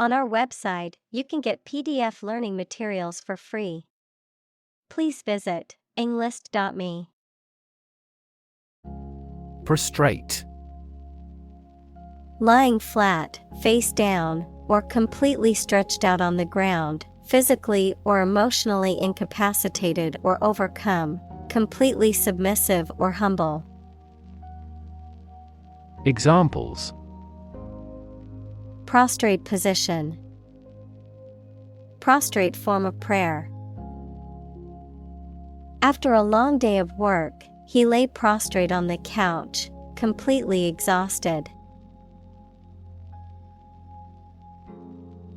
On our website, you can get PDF learning materials for free. Please visit englist.me. Prostrate. Lying flat, face down, or completely stretched out on the ground, physically or emotionally incapacitated or overcome, completely submissive or humble. Examples: Prostrate position. Prostrate form of prayer. After a long day of work, he lay prostrate on the couch, completely exhausted.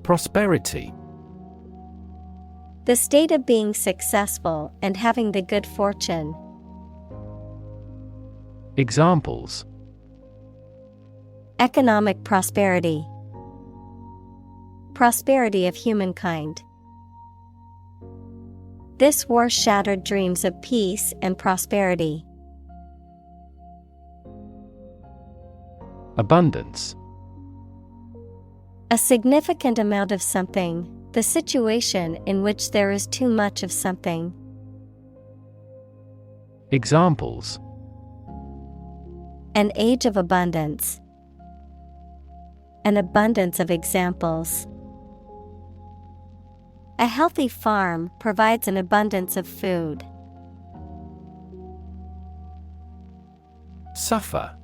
Prosperity. The state of being successful and having the good fortune. Examples: Economic prosperity. Prosperity of humankind. This war shattered dreams of peace and prosperity. Abundance. A significant amount of something, the situation in which there is too much of something. Examples: An age of abundance. An abundance of examples. A healthy farm provides an abundance of food. Suffer.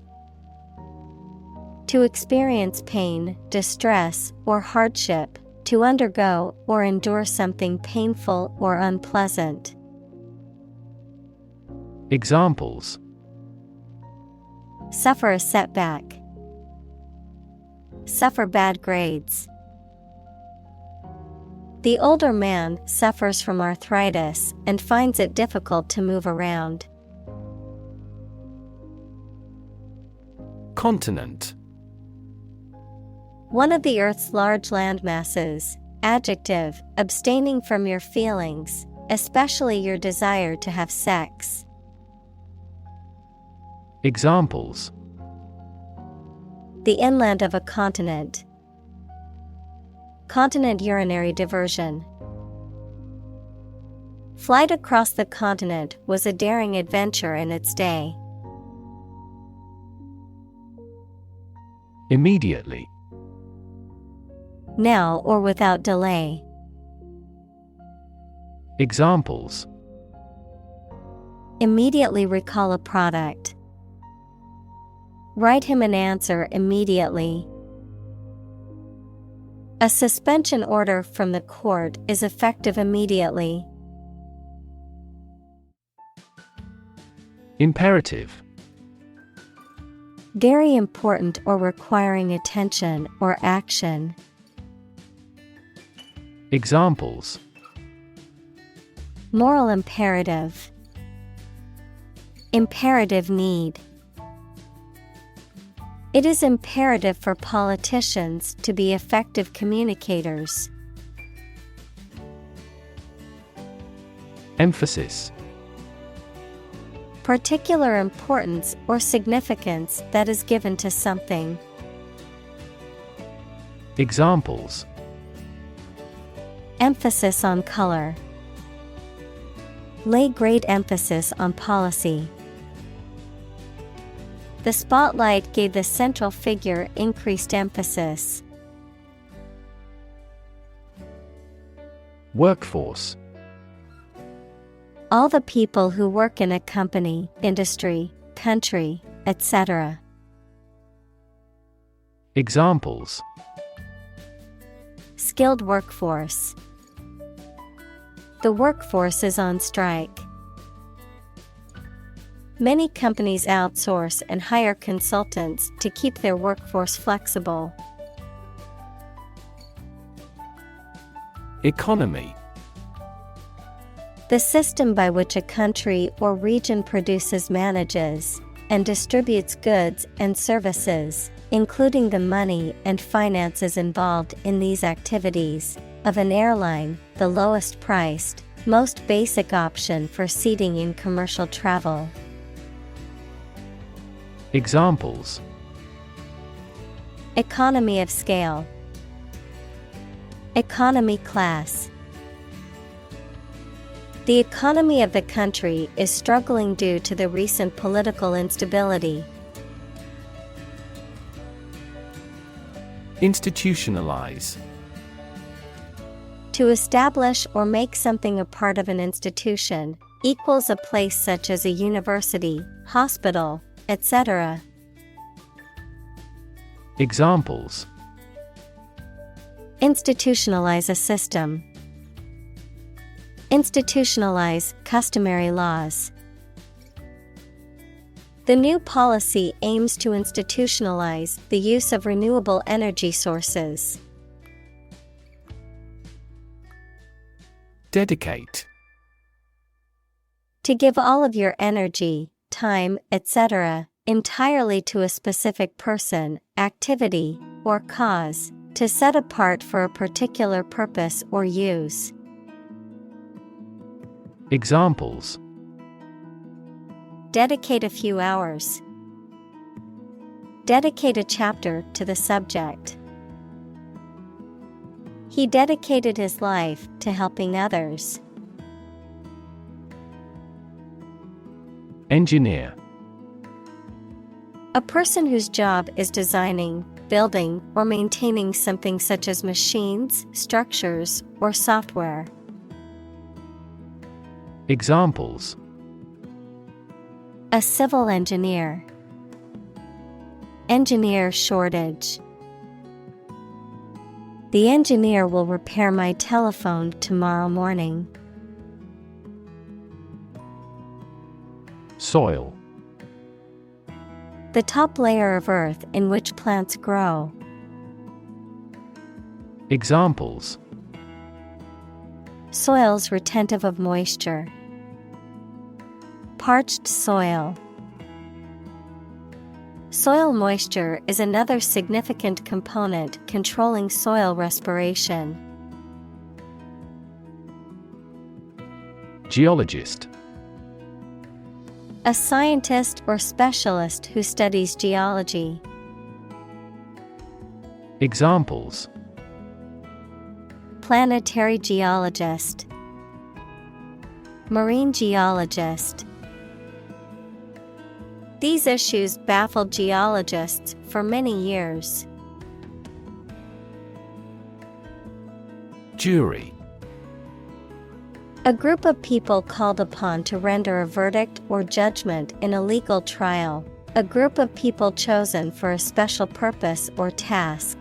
To experience pain, distress, or hardship, to undergo or endure something painful or unpleasant. Examples: Suffer a setback. Suffer bad grades. The older man suffers from arthritis and finds it difficult to move around. Continent. One of the Earth's large landmasses. Adjective, abstaining from your feelings, especially your desire to have sex. Examples: The inland of a continent. Continent urinary diversion. Flight across the continent was a daring adventure in its day. Immediately. Now or without delay. Examples: Immediately recall a product. Write him an answer immediately. A suspension order from the court is effective immediately. Imperative. Very important or requiring attention or action. Examples: Moral imperative. Imperative need. It is imperative for politicians to be effective communicators. Emphasis. Particular importance or significance that is given to something. Examples: Emphasis on color. Lay great emphasis on policy. The spotlight gave the central figure increased emphasis. Workforce. All the people who work in a company, industry, country, etc. Examples: Skilled workforce. The workforce is on strike. Many companies outsource and hire consultants to keep their workforce flexible. Economy. The system by which a country or region produces, manages, and distributes goods and services, including the money and finances involved in these activities, of an airline, the lowest priced, most basic option for seating in commercial travel. Examples: Economy of scale. Economy class. The economy of the country is struggling due to the recent political instability. Institutionalize. To establish or make something a part of an institution, equals a place such as a university, hospital, etc. Examples: institutionalize a system. Institutionalize customary laws. The new policy aims to institutionalize the use of renewable energy sources. Dedicate. To give all of your energy, time, etc., entirely to a specific person, activity, or cause, to set apart for a particular purpose or use. Examples: dedicate a few hours. Dedicate a chapter to the subject. He dedicated his life to helping others. Engineer. A person whose job is designing, building, or maintaining something such as machines, structures, or software. Examples: a civil engineer. Engineer shortage. The engineer will repair my telephone tomorrow morning. Soil. The top layer of earth in which plants grow. Examples: soils retentive of moisture. Parched soil. Soil moisture is another significant component controlling soil respiration. Geologist. A scientist or specialist who studies geology. Examples: planetary geologist. Marine geologist. These issues baffled geologists for many years. Jury. A group of people called upon to render a verdict or judgment in a legal trial. A group of people chosen for a special purpose or task.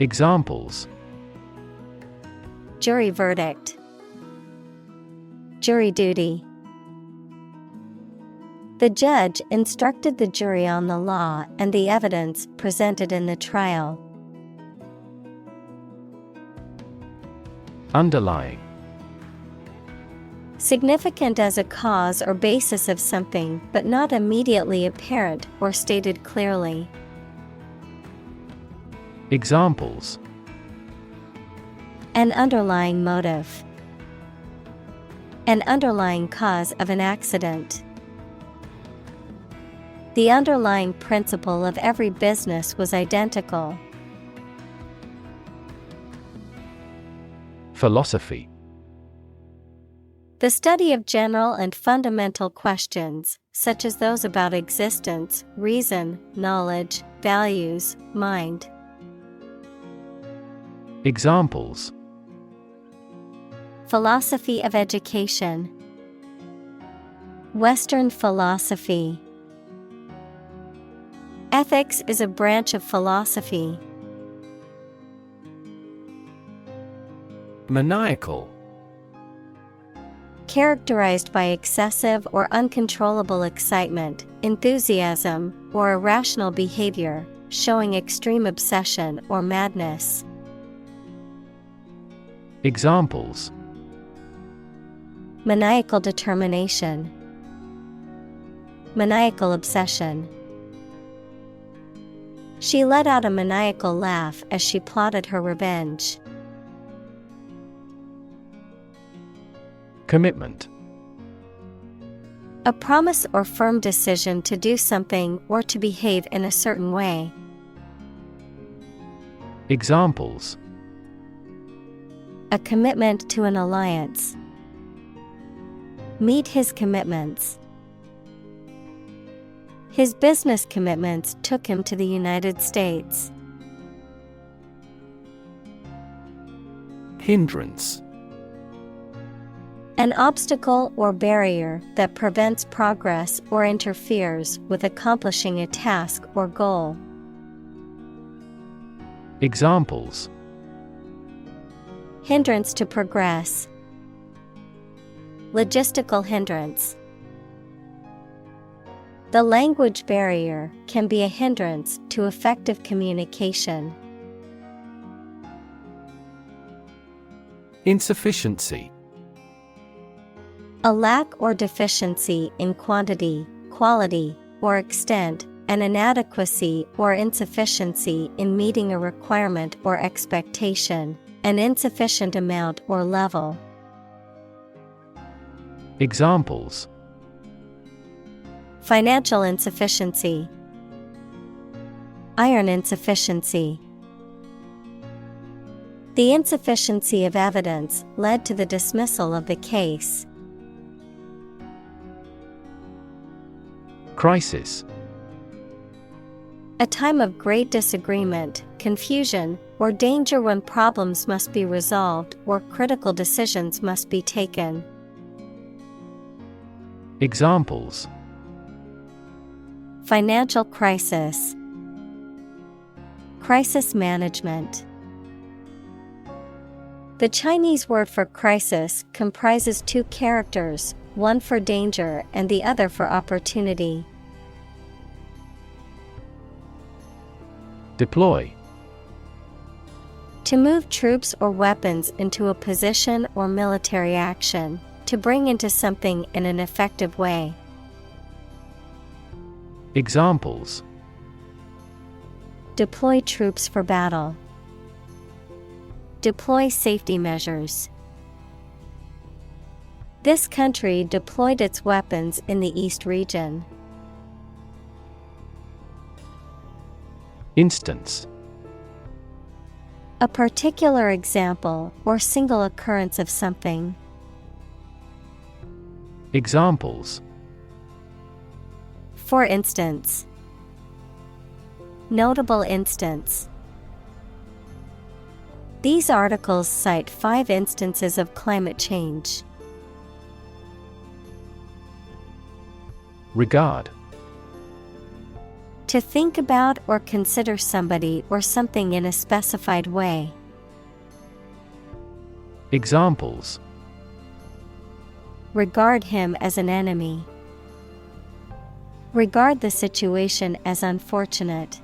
Examples: jury verdict. Jury duty. The judge instructed the jury on the law and the evidence presented in the trial. Underlying. Significant as a cause or basis of something but not immediately apparent or stated clearly. Examples: an underlying motive. An underlying cause of an accident. The underlying principle of every business was identical. Philosophy. The study of general and fundamental questions, such as those about existence, reason, knowledge, values, mind. Examples: philosophy of education. Western philosophy. Ethics is a branch of philosophy. Maniacal. Characterized by excessive or uncontrollable excitement, enthusiasm, or irrational behavior, showing extreme obsession or madness. Examples: maniacal determination. Maniacal obsession. She let out a maniacal laugh as she plotted her revenge. Commitment. A promise or firm decision to do something or to behave in a certain way. Examples: a commitment to an alliance. Meet his commitments. His business commitments took him to the United States. Hindrance. An obstacle or barrier that prevents progress or interferes with accomplishing a task or goal. Examples: hindrance to progress. Logistical hindrance. The language barrier can be a hindrance to effective communication. Insufficiency. A lack or deficiency in quantity, quality, or extent, an inadequacy or insufficiency in meeting a requirement or expectation, an insufficient amount or level. Examples: financial insufficiency, iron insufficiency. The insufficiency of evidence led to the dismissal of the case. Crisis. A time of great disagreement, confusion, or danger when problems must be resolved or critical decisions must be taken. Examples: financial crisis, crisis management. The Chinese word for crisis comprises two characters, one for danger and the other for opportunity. Deploy. To move troops or weapons into a position or military action, to bring into something in an effective way. Examples: deploy troops for battle. Deploy safety measures. This country deployed its weapons in the East region. Instance. A particular example or single occurrence of something. Examples: for instance. Notable instance. These articles cite 5 instances of climate change. Regard. To think about or consider somebody or something in a specified way. Examples: regard him as an enemy. Regard the situation as unfortunate.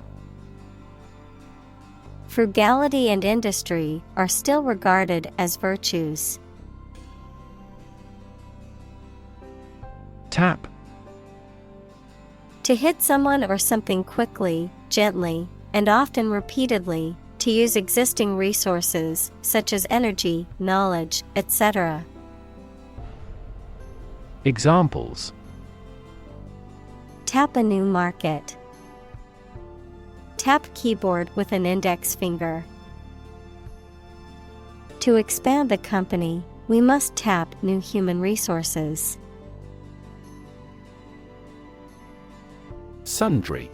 Frugality and industry are still regarded as virtues. Tap. To hit someone or something quickly, gently, and often repeatedly, to use existing resources, such as energy, knowledge, etc. Examples: tap a new market. Tap keyboard with an index finger. To expand the company, we must tap new human resources. Sundry.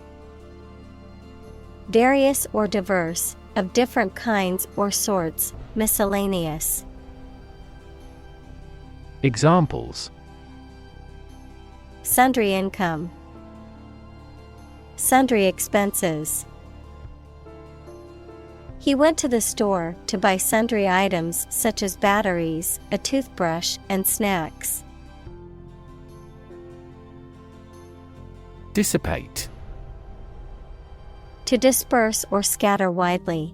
Various or diverse, of different kinds or sorts, miscellaneous. Examples: sundry income. Sundry expenses. He went to the store to buy sundry items such as batteries, a toothbrush, and snacks. Dissipate. To disperse or scatter widely.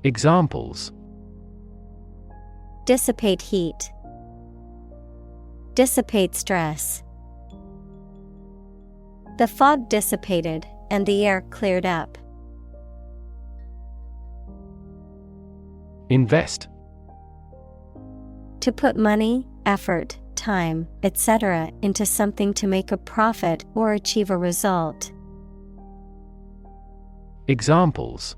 Examples: dissipate heat. Dissipate stress. The fog dissipated and the air cleared up. Invest. To put money, effort, time, etc. into something to make a profit or achieve a result. Examples: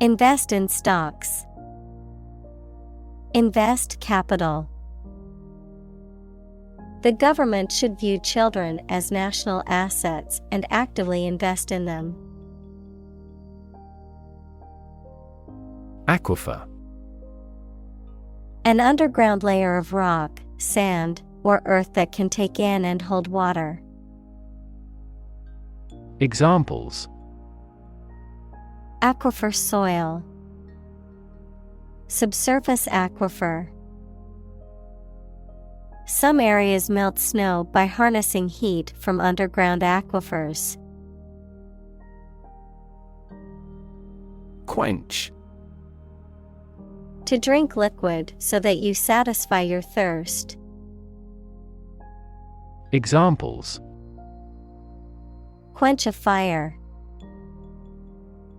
invest in stocks, invest capital. The government should view children as national assets and actively invest in them. Aquifer. An underground layer of rock, sand, or earth that can take in and hold water. Examples: aquifer soil, subsurface aquifer. Some areas melt snow by harnessing heat from underground aquifers. Quench. To drink liquid so that you satisfy your thirst. Examples: quench a fire,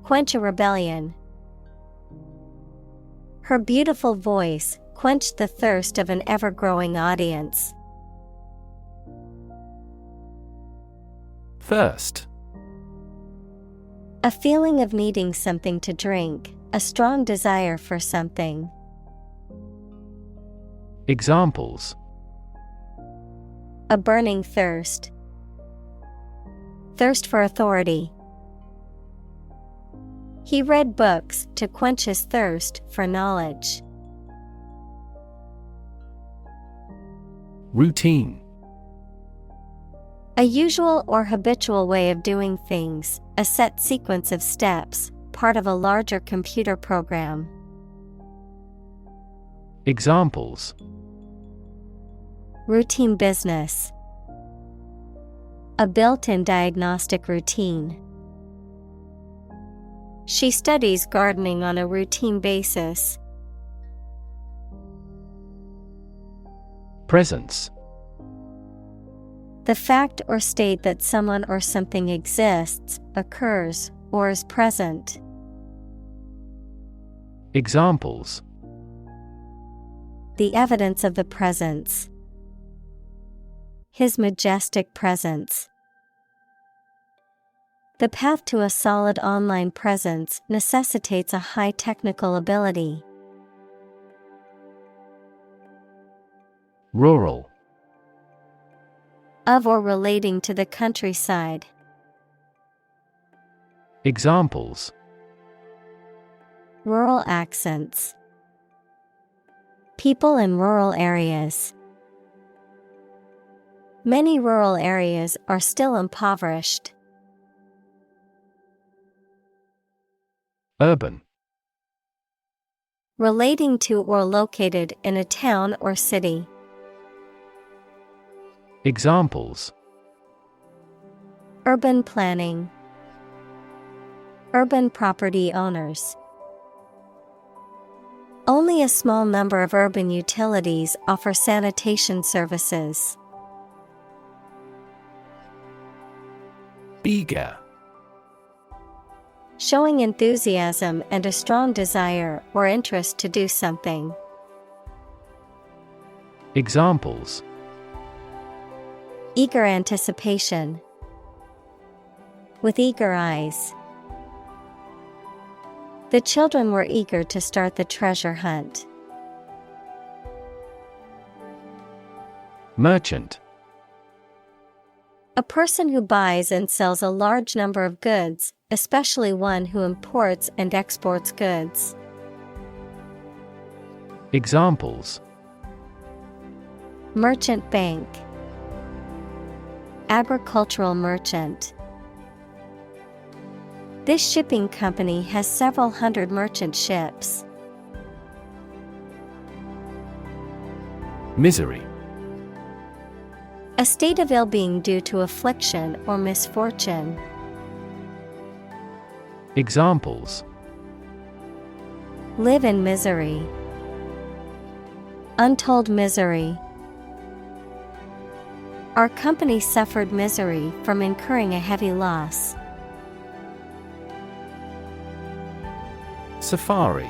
quench a rebellion. Her beautiful voice quenched the thirst of an ever-growing audience. Thirst. A feeling of needing something to drink, a strong desire for something. Examples: a burning thirst, thirst for authority. He read books to quench his thirst for knowledge. Routine. A usual or habitual way of doing things, a set sequence of steps, part of a larger computer program. Examples: routine business, a built-in diagnostic routine. She studies gardening on a routine basis. Presence. The fact or state that someone or something exists, occurs, or is present. Examples: the evidence of the presence, his majestic presence. The path to a solid online presence necessitates a high technical ability. Rural. Of or relating to the countryside. Examples: rural accents, people in rural areas. Many rural areas are still impoverished. Urban. Relating to or located in a town or city. Examples: urban planning, urban property owners. Only a small number of urban utilities offer sanitation services. Eager. Showing enthusiasm and a strong desire or interest to do something. Examples: eager anticipation, with eager eyes. The children were eager to start the treasure hunt. Merchant. A person who buys and sells a large number of goods, especially one who imports and exports goods. Examples: merchant bank, agricultural merchant. This shipping company has several hundred merchant ships. Misery. A state of ill-being due to affliction or misfortune. Examples: live in misery, untold misery. Our company suffered misery from incurring a heavy loss. Safari.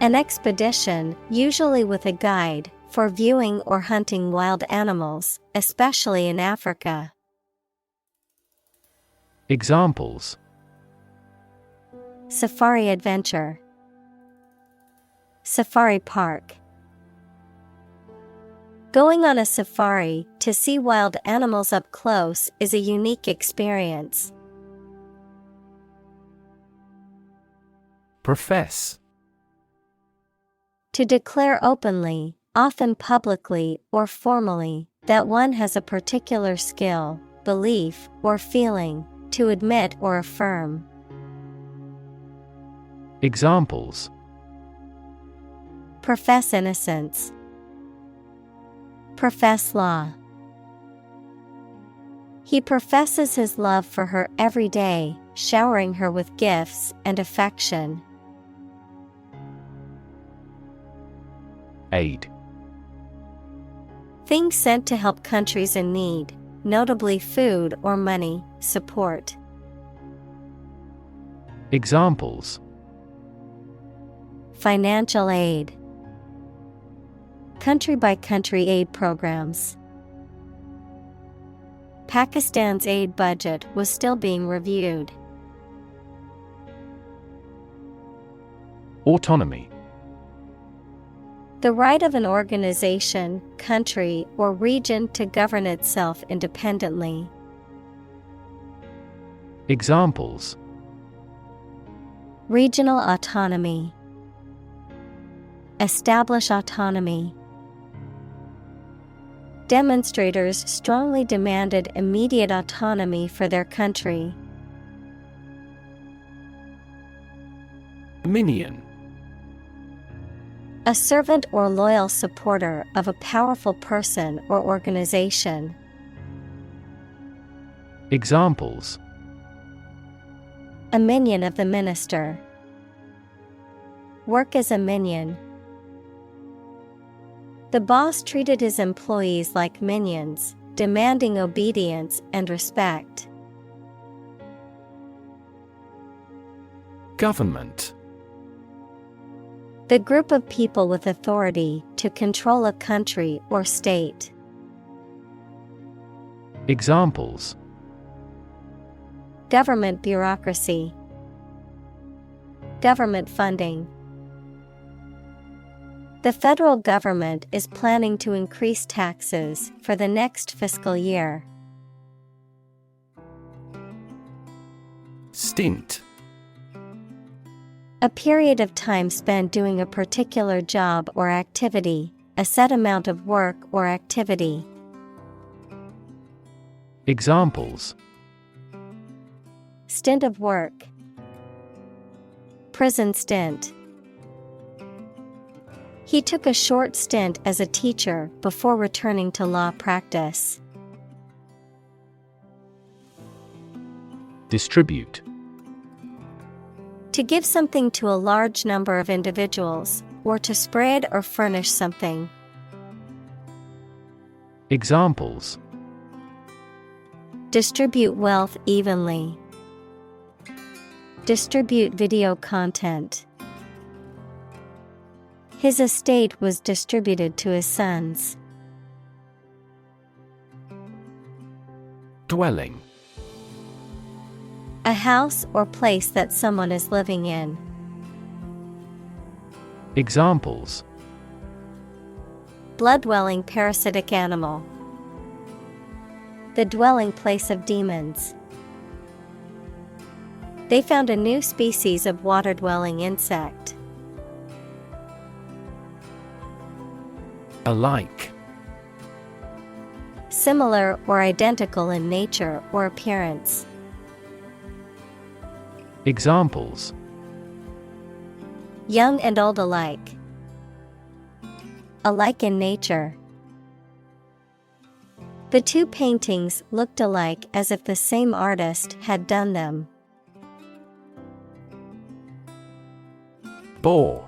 An expedition, usually with a guide, for viewing or hunting wild animals, especially in Africa. Examples: Safari adventure. Safari park. Going on a safari to see wild animals up close is a unique experience. Profess: To declare openly, often publicly or formally, that one has a particular skill, belief, or feeling, to admit or affirm. Examples: Profess innocence. Profess law. He professes his love for her every day, showering her with gifts and affection. Aid: Things sent to help countries in need, notably food or money, support. Examples: Financial aid. Country-by-country aid programs. Pakistan's aid budget was still being reviewed. Autonomy: The right of an organization, country, or region to govern itself independently. Examples: Regional autonomy. Establish autonomy. Demonstrators strongly demanded immediate autonomy for their country. Minion: A servant or loyal supporter of a powerful person or organization. Examples: A minion of the minister. Work as a minion. The boss treated his employees like minions, demanding obedience and respect. Government: The group of people with authority to control a country or state. Examples: Government bureaucracy. Government funding. The federal government is planning to increase taxes for the next fiscal year. Stint: A period of time spent doing a particular job or activity, a set amount of work or activity. Examples: Stint of work. Prison stint. He took a short stint as a teacher before returning to law practice. Distribute: To give something to a large number of individuals, or to spread or furnish something. Examples: Distribute wealth evenly. Distribute video content. His estate was distributed to his sons. Dwelling: A house or place that someone is living in. Examples: Blood-dwelling parasitic animal. The dwelling place of demons. They found a new species of water-dwelling insect. Alike: Similar or identical in nature or appearance. Examples: Young and old alike. Alike in nature. The two paintings looked alike as if the same artist had done them. Bore: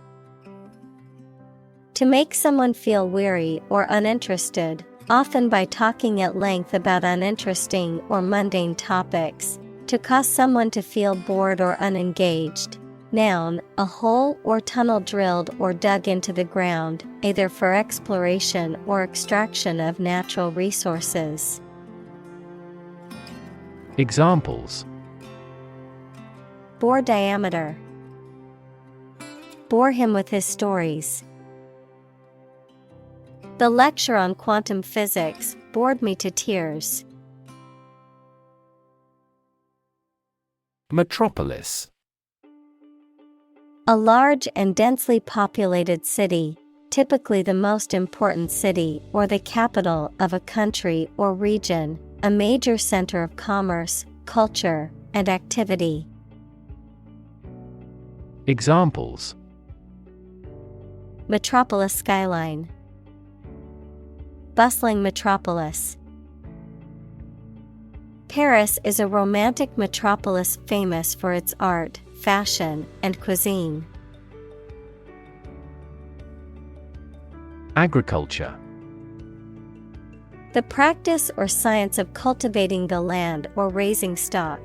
To make someone feel weary or uninterested, often by talking at length about uninteresting or mundane topics. To cause someone to feel bored or unengaged. Noun, a hole or tunnel drilled or dug into the ground, either for exploration or extraction of natural resources. Examples: Bore diameter. Bore him with his stories. The lecture on quantum physics bored me to tears. Metropolis. A large and densely populated city, typically the most important city or the capital of a country or region, a major center of commerce, culture, and activity. Examples: Metropolis skyline. Bustling metropolis. Paris is a romantic metropolis famous for its art, fashion, and cuisine. Agriculture. The practice or science of cultivating the land or raising stock.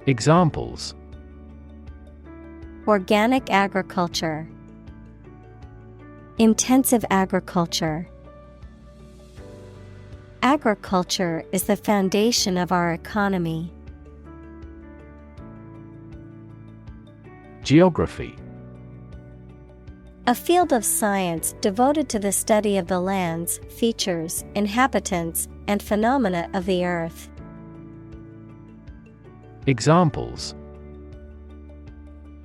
Examples: Organic agriculture. Intensive agriculture. Agriculture is the foundation of our economy. Geography. A field of science devoted to the study of the lands, features, inhabitants, and phenomena of the earth. Examples: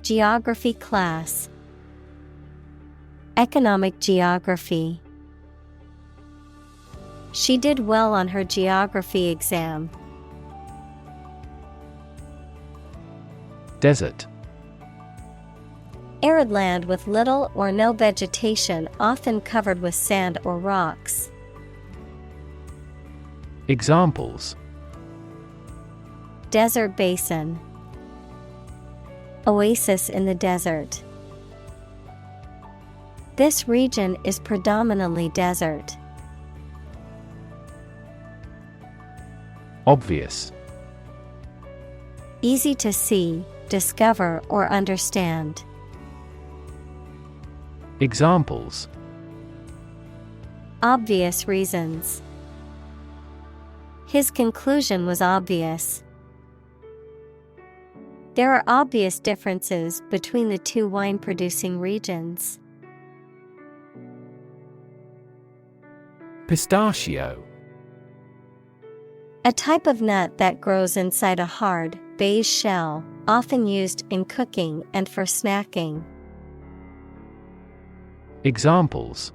Geography class. Economic geography. She did well on her geography exam. Desert. Arid land with little or no vegetation, often covered with sand or rocks. Examples: Desert basin. Oasis in the desert. This region is predominantly desert. Obvious. Easy to see, discover, or understand. Examples: Obvious reasons. His conclusion was obvious. There are obvious differences between the two wine-producing regions. Pistachio. A type of nut that grows inside a hard, beige shell, often used in cooking and for snacking. Examples: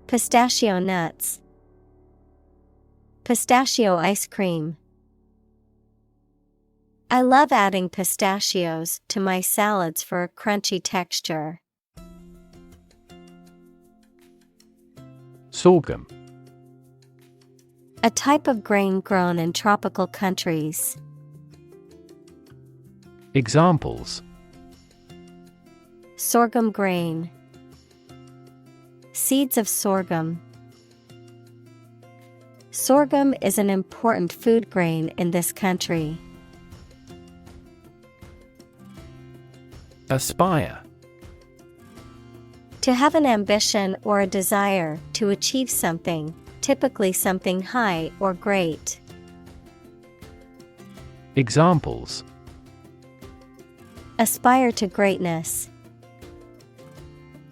Pistachio nuts. Pistachio ice cream. I love adding pistachios to my salads for a crunchy texture. Sorghum. A type of grain grown in tropical countries. Examples: Sorghum grain. Seeds of sorghum. Sorghum is an important food grain in this country. Aspire. To have an ambition or a desire to achieve something, typically something high or great. Examples: Aspire to greatness.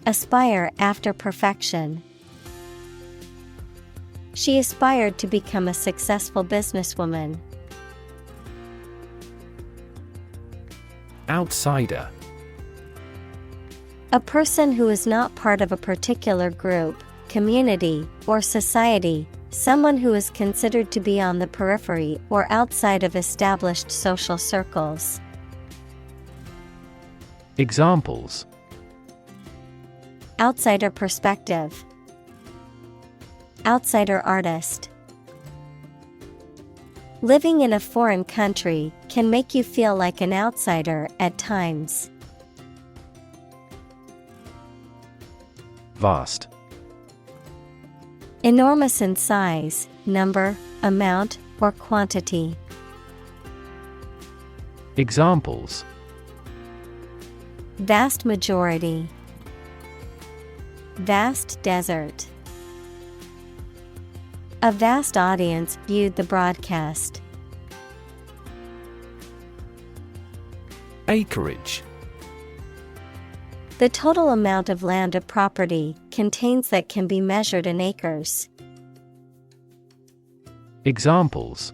Aspire after perfection. She aspired to become a successful businesswoman. Outsider. A person who is not part of a particular group, community, or society, someone who is considered to be on the periphery or outside of established social circles. Examples: Outsider perspective. Outsider artist. Living in a foreign country can make you feel like an outsider at times. Vast. Enormous in size, number, amount, or quantity. Examples: Vast majority. Vast desert. A vast audience viewed the broadcast. Acreage. The total amount of land a property contains that can be measured in acres. Examples: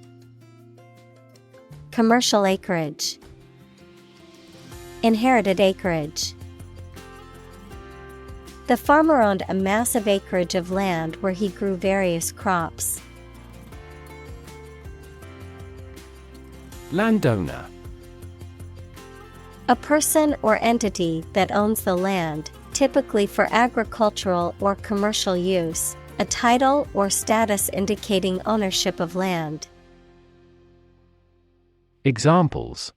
Commercial acreage. Inherited acreage. The farmer owned a massive acreage of land where he grew various crops. Landowner. A person or entity that owns the land, typically for agricultural or commercial use, a title or status indicating ownership of land. Examples: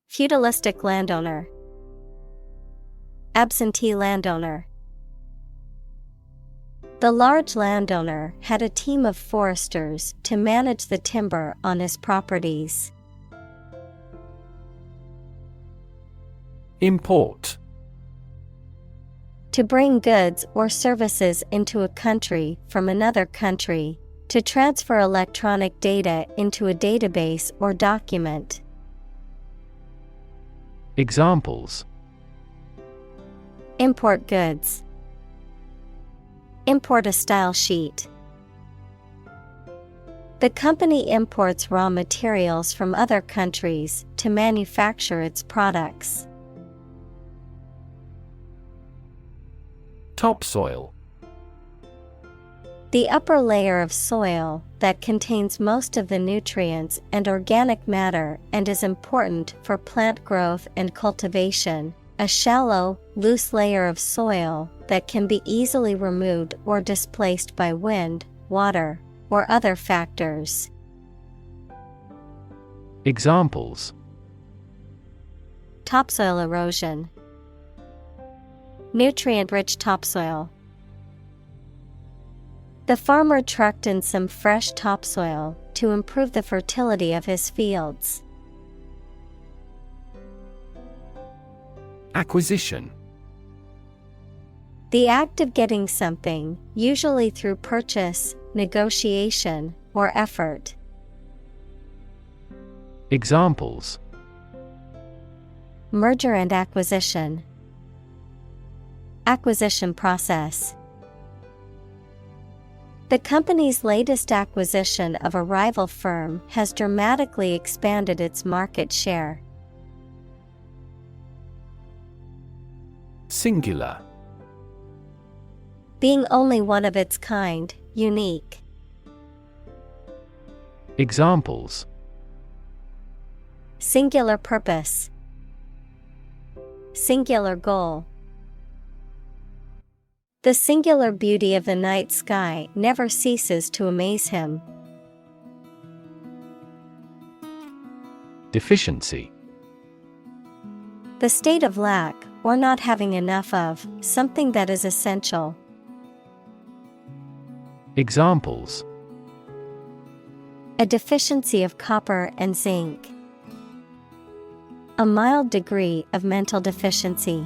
Feudalistic landowner. Absentee landowner. The large landowner had a team of foresters to manage the timber on his properties. Import. To bring goods or services into a country from another country, to transfer electronic data into a database or document. Examples: Import goods. Import a style sheet. The company imports raw materials from other countries to manufacture its products. Topsoil. The upper layer of soil that contains most of the nutrients and organic matter and is important for plant growth and cultivation. A shallow, loose layer of soil that can be easily removed or displaced by wind, water, or other factors. Examples: Topsoil erosion. Nutrient-rich topsoil. The farmer trucked in some fresh topsoil to improve the fertility of his fields. Acquisition. The act of getting something, usually through purchase, negotiation, or effort. Examples: Merger and acquisition. Acquisition process. The company's latest acquisition of a rival firm has dramatically expanded its market share. Singular. Being only one of its kind, unique. Examples: Singular purpose. Singular goal. The singular beauty of the night sky never ceases to amaze him. Deficiency. The state of lack, or not having enough of, something that is essential. Examples: A deficiency of copper and zinc. A mild degree of mental deficiency.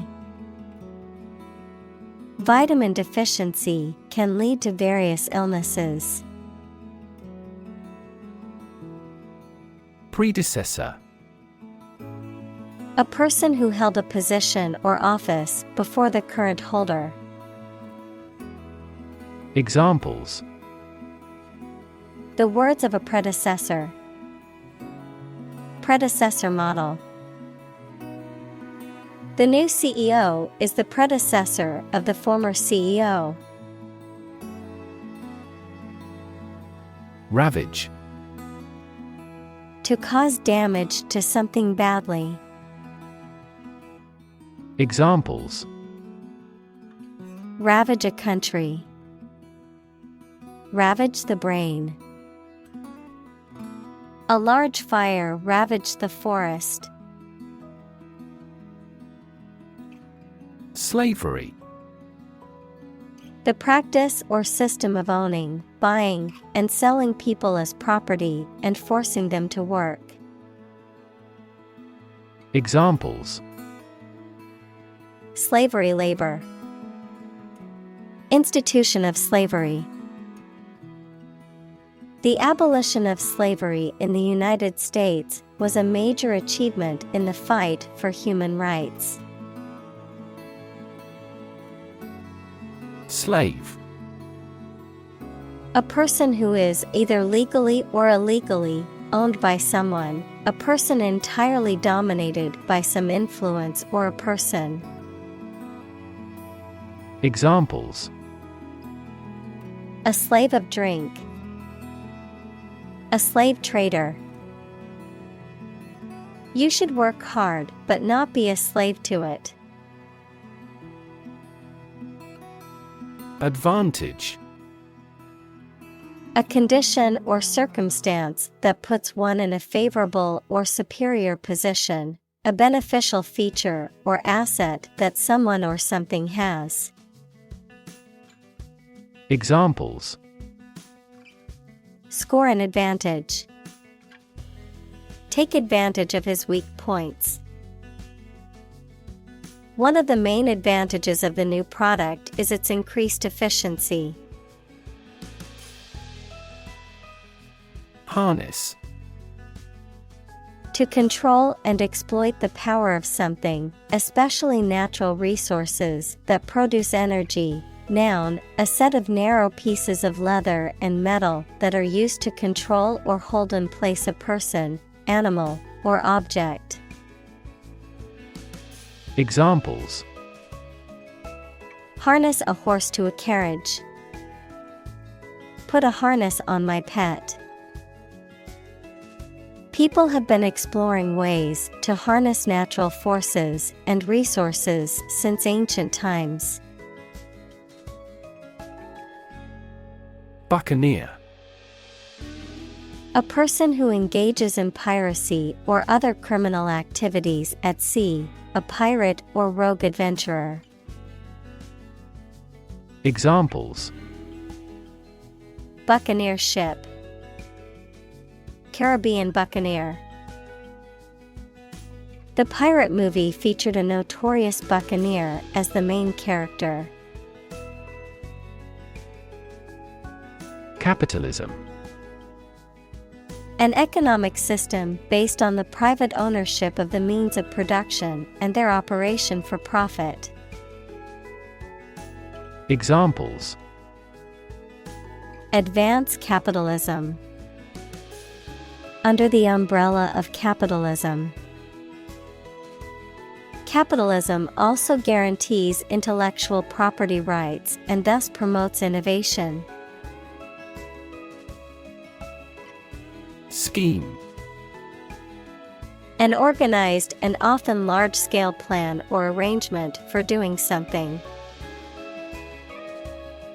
Vitamin deficiency can lead to various illnesses. Predecessor. A person who held a position or office before the current holder. Examples: The words of a predecessor. Predecessor model. The new CEO is the predecessor of the former CEO. Ravage. To cause damage to something badly. Examples: Ravage a country. Ravage the brain. A large fire ravaged the forest. Slavery. The practice or system of owning, buying, and selling people as property and forcing them to work. Examples: Slavery labor. Institution of slavery. The abolition of slavery in the United States was a major achievement in the fight for human rights. Slave. A person who is either legally or illegally owned by someone, a person entirely dominated by some influence or a person. Examples: A slave of drink. A slave trader. You should work hard but not be a slave to it. Advantage. A condition or circumstance that puts one in a favorable or superior position, a beneficial feature or asset that someone or something has. Examples: Score an advantage. Take advantage of his weak points. One of the main advantages of the new product is its increased efficiency. Harness. To control and exploit the power of something, especially natural resources that produce energy. Noun, a set of narrow pieces of leather and metal that are used to control or hold in place a person, animal, or object. Examples: Harness a horse to a carriage. Put a harness on my pet. People have been exploring ways to harness natural forces and resources since ancient times. Buccaneer. A person who engages in piracy or other criminal activities at sea, a pirate or rogue adventurer. Examples: Buccaneer ship. Caribbean buccaneer. The pirate movie featured a notorious buccaneer as the main character. Capitalism. An economic system based on the private ownership of the means of production and their operation for profit. Examples: Advance capitalism. Under the umbrella of capitalism. Capitalism also guarantees intellectual property rights and thus promotes innovation. Scheme. An organized and often large-scale plan or arrangement for doing something.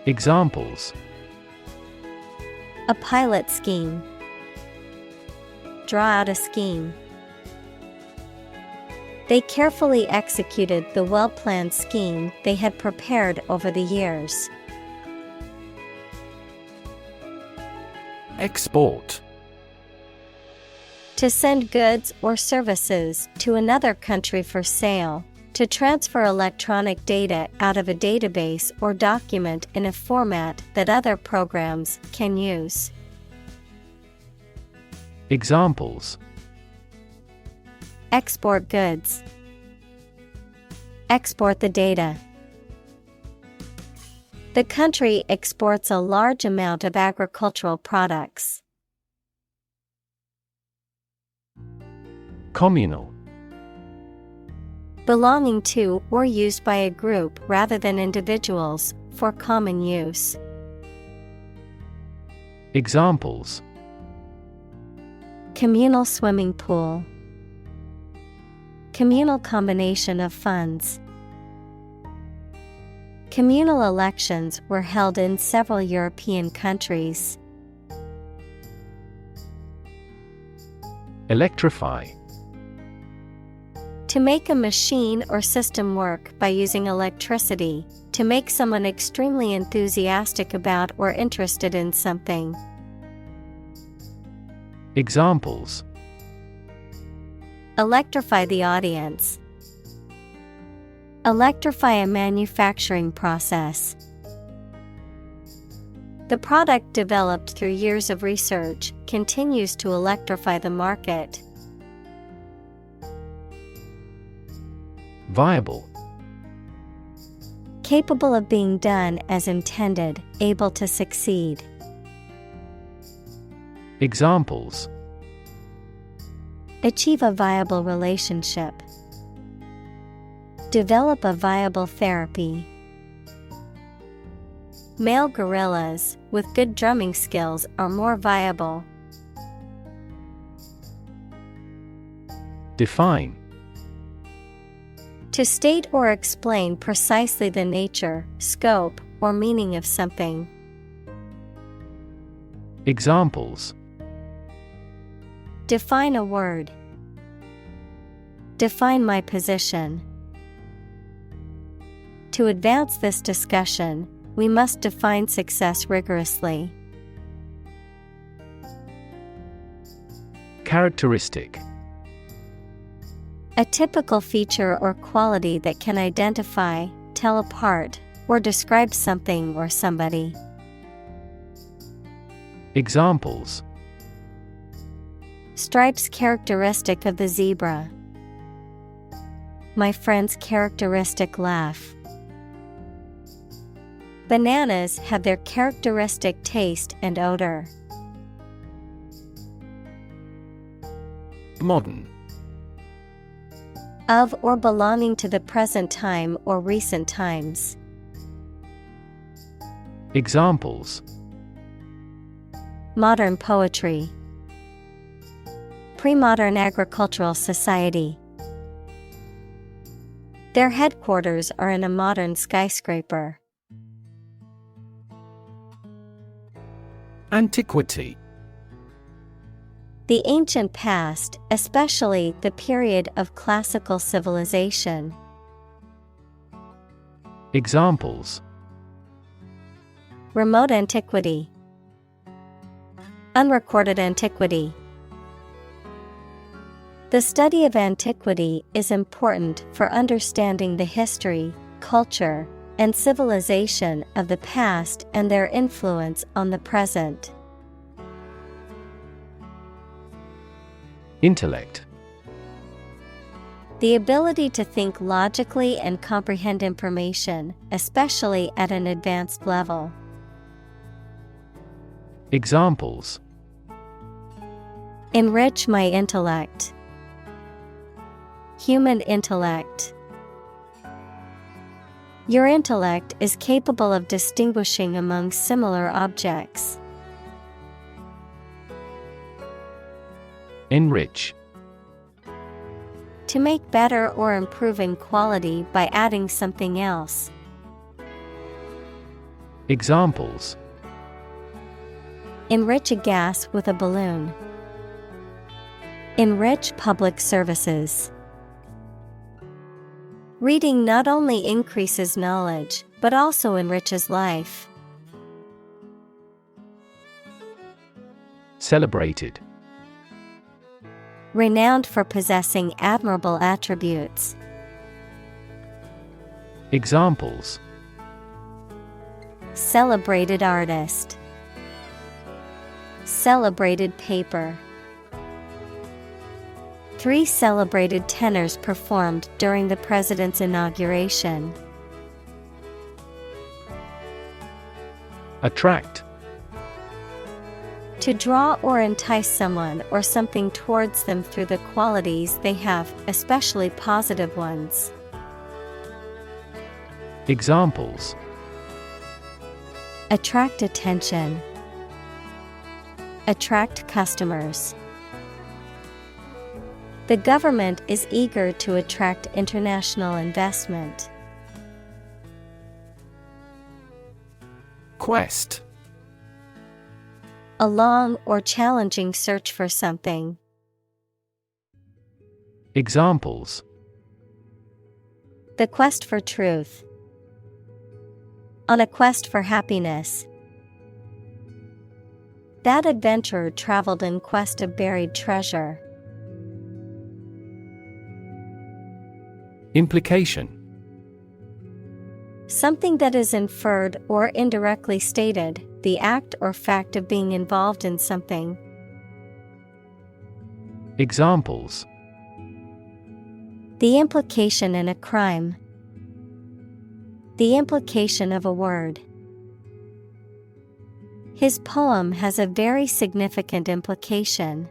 Examples: A pilot scheme. Draw out a scheme. They carefully executed the well-planned scheme they had prepared over the years. Export. To send goods or services to another country for sale, to transfer electronic data out of a database or document in a format that other programs can use. Examples: Export goods. Export the data. The country exports a large amount of agricultural products. Communal. Belonging to or used by a group rather than individuals, for common use. Examples: Communal swimming pool. Communal combination of funds. Communal elections were held in several European countries. Electrify. To make a machine or system work by using electricity, to make someone extremely enthusiastic about or interested in something. Examples: Electrify the audience. Electrify a manufacturing process. The product developed through years of research continues to electrify the market. Viable. Capable of being done as intended, able to succeed. Examples: Achieve a viable relationship. Develop a viable therapy. Male gorillas with good drumming skills are more viable. Define. To state or explain precisely the nature, scope, or meaning of something. Examples: Define a word. Define my position. To advance this discussion, we must define success rigorously. Characteristic. A typical feature or quality that can identify, tell apart, or describe something or somebody. Examples: Stripes characteristic of the zebra. My friend's characteristic laugh. Bananas have their characteristic taste and odor. Modern. Of or belonging to the present time or recent times. Examples: Modern poetry. Pre-modern agricultural society. Their headquarters are in a modern skyscraper. Antiquity. The ancient past, especially the period of classical civilization. Examples: Remote antiquity. Unrecorded antiquity. The study of antiquity is important for understanding the history, culture, and civilization of the past and their influence on the present. Intellect. The ability to think logically and comprehend information, especially at an advanced level. Examples: Enrich my intellect. Human intellect. Your intellect is capable of distinguishing among similar objects. Enrich. To make better or improve in quality by adding something else. Examples: Enrich a gas with a balloon. Enrich public services. Reading not only increases knowledge, but also enriches life. Celebrated. Renowned for possessing admirable attributes. Examples: Celebrated artist. Celebrated paper. 3 celebrated tenors performed during the president's inauguration. Attract. To draw or entice someone or something towards them through the qualities they have, especially positive ones. Examples: Attract attention. Attract customers. The government is eager to attract international investment. Quest. A long or challenging search for something. Examples: The quest for truth. On a quest for happiness. That adventurer traveled in quest of buried treasure. Implication. Something that is inferred or indirectly stated, the act or fact of being involved in something. Examples: The implication in a crime. The implication of a word. His poem has a very significant implication.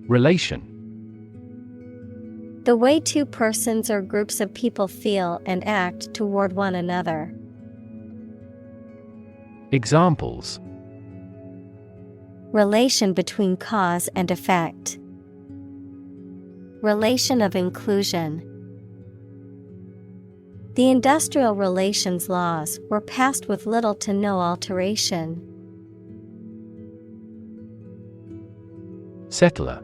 Relation. The way two persons or groups of people feel and act toward one another. Examples: Relation between cause and effect. Relation of inclusion. The industrial relations laws were passed with little to no alteration. Settler.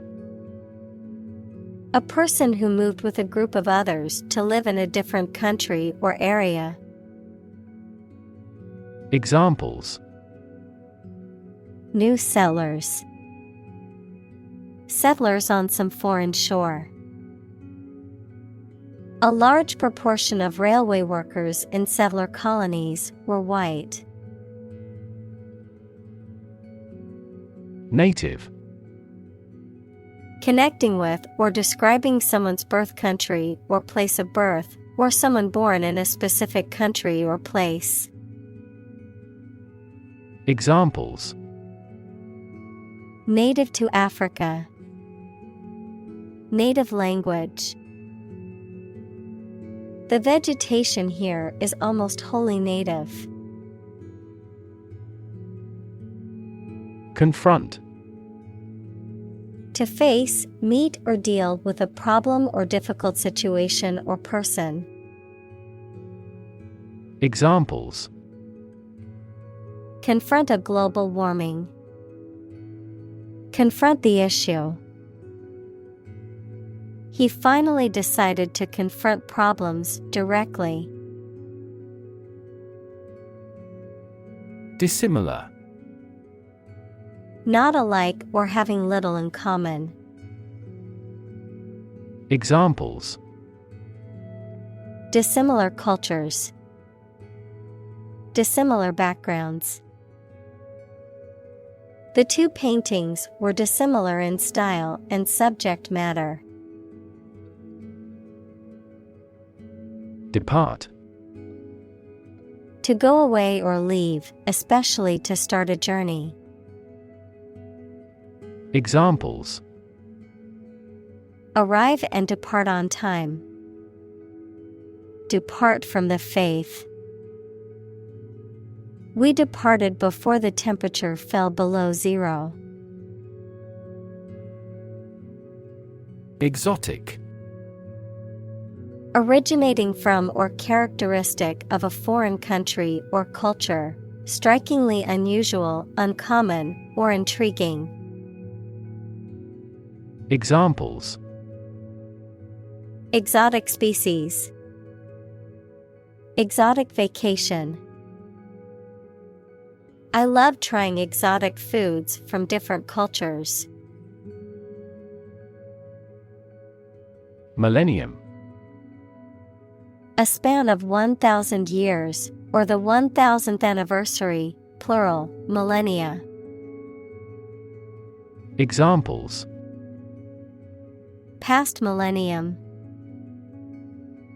A person who moved with a group of others to live in a different country or area. Examples: New settlers. Settlers on some foreign shore. A large proportion of railway workers in settler colonies were white. Native. Connecting with or describing someone's birth country or place of birth, or someone born in a specific country or place. Examples: Native to Africa. Native language. The vegetation here is almost wholly native. Confront. To face, meet or deal with a problem or difficult situation or person. Examples: Confront a global warming. Confront the issue. He finally decided to confront problems directly. Dissimilar. Not alike or having little in common. Examples: Dissimilar cultures. Dissimilar backgrounds. The two paintings were dissimilar in style and subject matter. Depart. To go away or leave, especially to start a journey. Examples: Arrive and depart on time. Depart from the faith. We departed before the temperature fell below zero. Exotic. Originating from or characteristic of a foreign country or culture, strikingly unusual, uncommon, or intriguing. Examples: Exotic species. Exotic vacation. I love trying exotic foods from different cultures. Millennium. A span of 1,000 years, or the 1,000th anniversary, plural, millennia. Examples: Past millennium.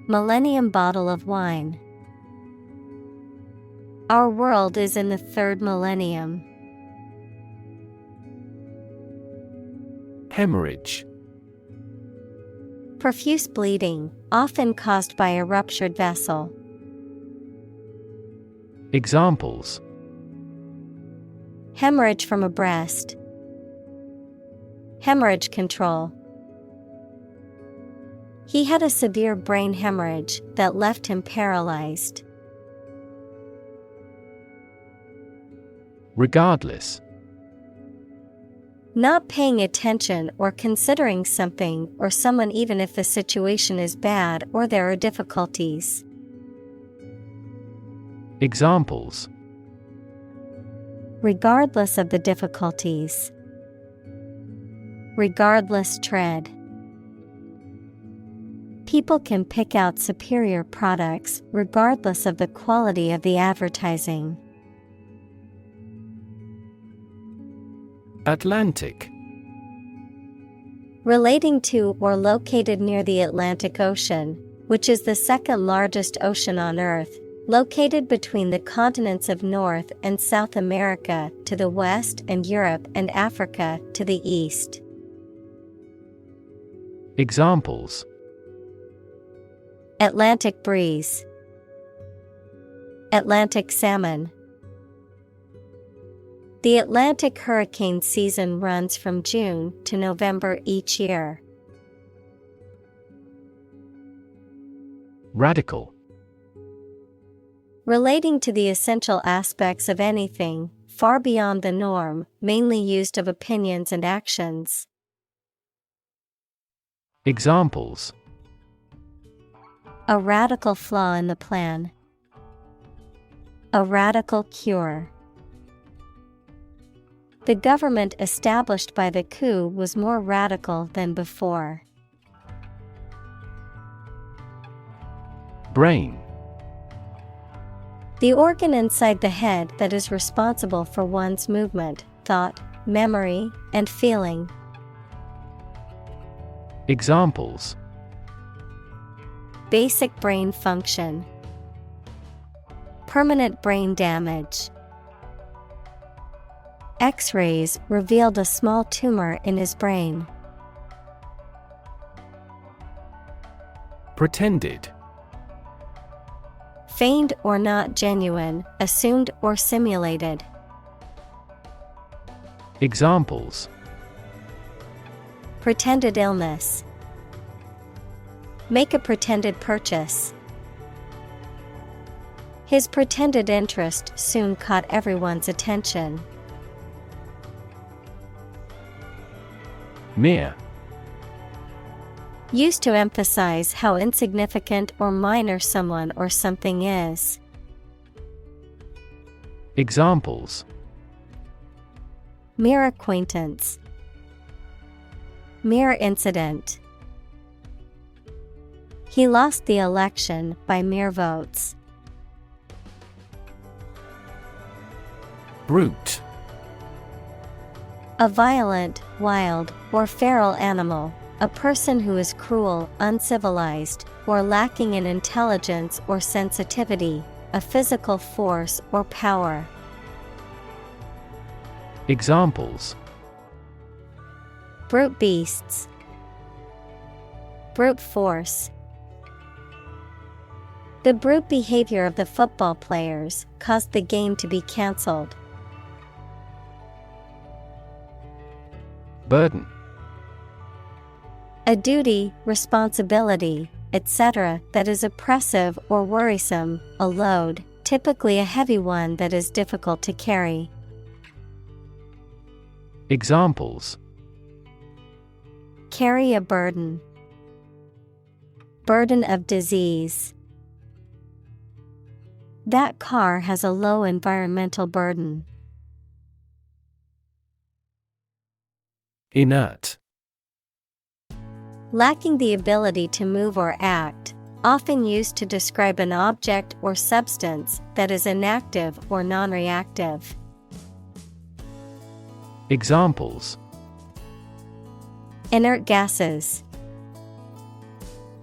Millennium bottle of wine. Our world is in the third millennium. Hemorrhage. Profuse bleeding, often caused by a ruptured vessel. Examples: Hemorrhage from a breast. Hemorrhage control. He had a severe brain hemorrhage that left him paralyzed. Regardless. Not paying attention or considering something or someone even if the situation is bad or there are difficulties. Examples: Regardless of the difficulties. Regardless tread. People can pick out superior products regardless of the quality of the advertising. Atlantic. Relating to or located near the Atlantic Ocean, which is the second largest ocean on Earth, located between the continents of North and South America to the west and Europe and Africa to the east. Examples: Atlantic breeze, Atlantic salmon. The Atlantic hurricane season runs from June to November each year. Radical. Relating to the essential aspects of anything, far beyond the norm, mainly used of opinions and actions. Examples: A radical flaw in the plan. A radical cure. The government established by the coup was more radical than before. Brain. The organ inside the head that is responsible for one's movement, thought, memory, and feeling. Examples: Basic brain function. Permanent brain damage. X-rays revealed a small tumor in his brain. Pretended. Feigned or not genuine, assumed or simulated. Examples: Pretended illness. Make a pretended purchase. His pretended interest soon caught everyone's attention. Mere. Used to emphasize how insignificant or minor someone or something is. Examples: Mere acquaintance. Mere incident. He lost the election by mere votes. Brute. A violent, wild, or feral animal, a person who is cruel, uncivilized, or lacking in intelligence or sensitivity, a physical force or power. Examples: Brute beasts. Brute force. The brute behavior of the football players caused the game to be cancelled. Burden. A duty, responsibility, etc. that is oppressive or worrisome, a load, typically a heavy one that is difficult to carry. Examples: Carry a burden. Burden of disease. That car has a low environmental burden. Inert. Lacking the ability to move or act, often used to describe an object or substance that is inactive or non-reactive. Examples: Inert gases.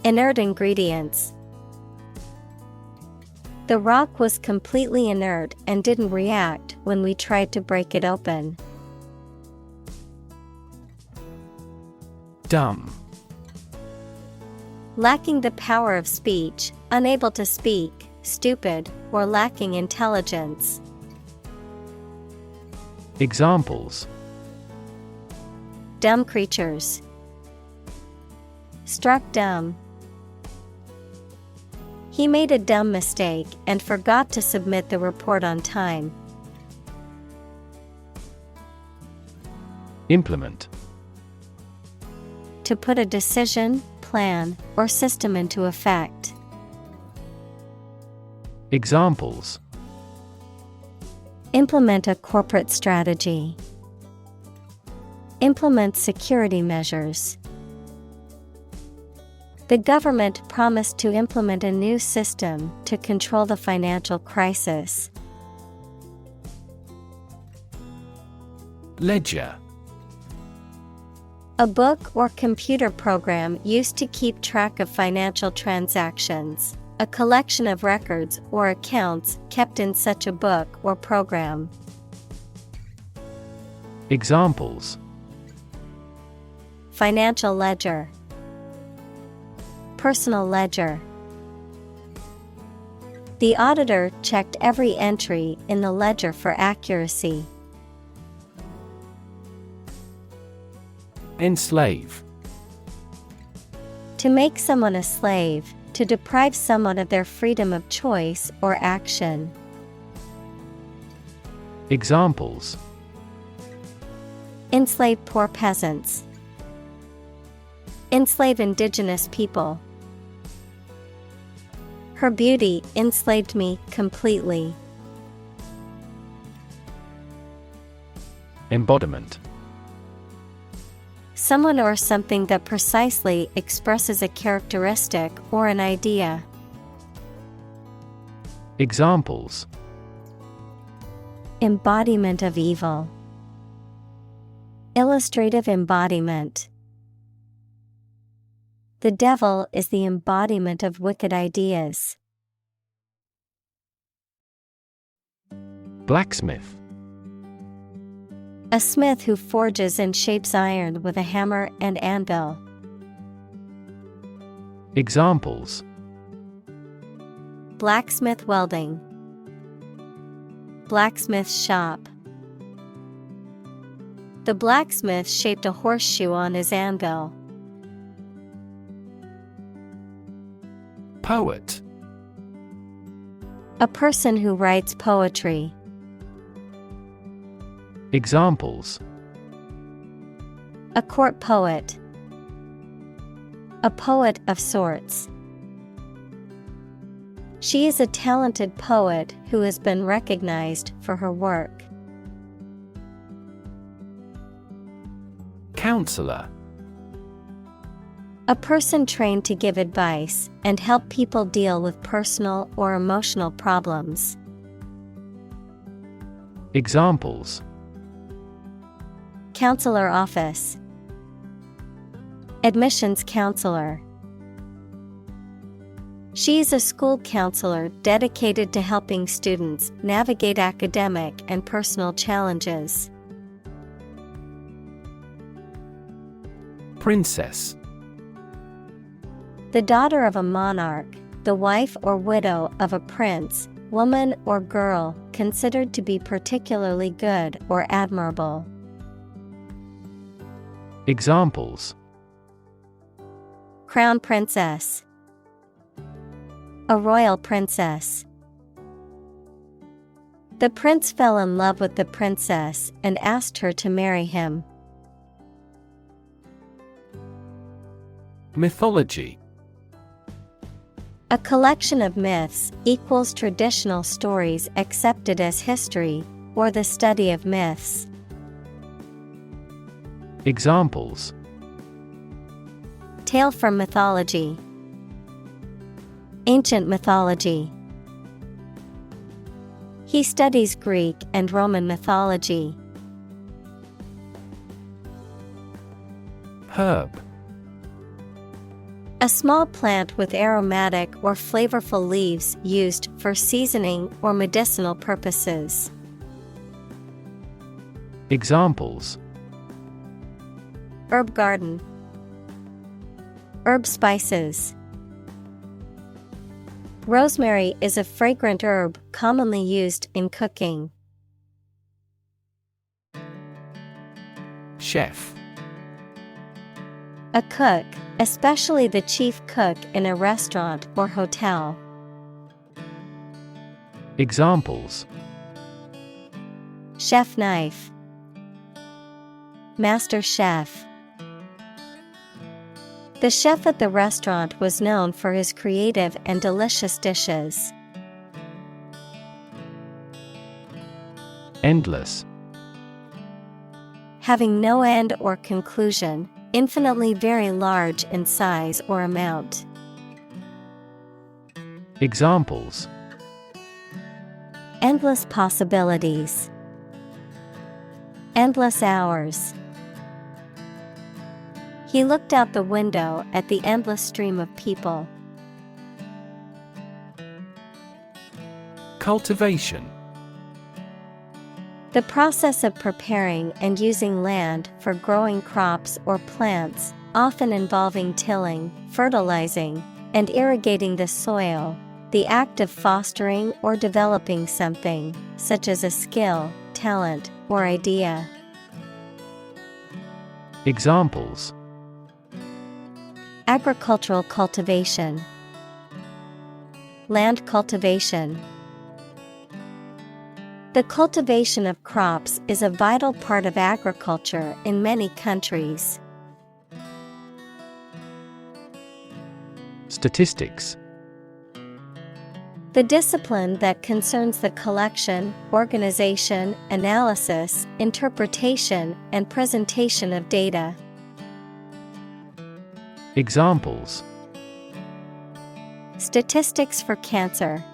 Inert ingredients. The rock was completely inert and didn't react when we tried to break it open. Dumb. Lacking the power of speech, unable to speak, stupid, or lacking intelligence. Examples: Dumb creatures. Struck dumb. He made a dumb mistake and forgot to submit the report on time. Implement. To put a decision, plan, or system into effect. Examples: Implement a corporate strategy. Implement security measures. The government promised to implement a new system to control the financial crisis. Ledger. A book or computer program used to keep track of financial transactions, a collection of records or accounts kept in such a book or program. Examples: Financial ledger, personal ledger. The auditor checked every entry in the ledger for accuracy. Enslave. To make someone a slave, to deprive someone of their freedom of choice or action. Examples: Enslave poor peasants. Enslave indigenous people. Her beauty enslaved me completely. Embodiment. Someone or something that precisely expresses a characteristic or an idea. Examples: Embodiment of evil. Illustrative embodiment. The devil is the embodiment of wicked ideas. Blacksmith. A smith who forges and shapes iron with a hammer and anvil. Examples: Blacksmith welding. Blacksmith shop. The blacksmith shaped a horseshoe on his anvil. Poet. A person who writes poetry. Examples: A court poet. A poet of sorts. She is a talented poet who has been recognized for her work. Counselor. A person trained to give advice and help people deal with personal or emotional problems. Examples: Counselor office. Admissions counselor. She is a school counselor dedicated to helping students navigate academic and personal challenges. Princess. The daughter of a monarch, the wife or widow of a prince, woman or girl considered to be particularly good or admirable. Examples: Crown princess. A royal princess. The prince fell in love with the princess and asked her to marry him. Mythology. A collection of myths equals traditional stories accepted as history, or the study of myths. Examples: Tale from mythology. Ancient mythology. He studies Greek and Roman mythology. Herb. A small plant with aromatic or flavorful leaves used for seasoning or medicinal purposes. Examples: Herb garden. Herb spices. Rosemary is a fragrant herb commonly used in cooking. Chef. A cook, especially the chief cook in a restaurant or hotel. Examples: Chef knife. Master chef. The chef at the restaurant was known for his creative and delicious dishes. Endless. Having no end or conclusion, Infinitely very large in size or amount. Examples: Endless possibilities. Endless hours. He looked out the window at the endless stream of people. Cultivation. The process of preparing and using land for growing crops or plants, often involving tilling, fertilizing, and irrigating the soil. The act of fostering or developing something, such as a skill, talent, or idea. Examples: Agricultural cultivation. Land cultivation. The cultivation of crops is a vital part of agriculture in many countries. Statistics. The discipline that concerns the collection, organization, analysis, interpretation, and presentation of data. Examples: Statistics for cancer.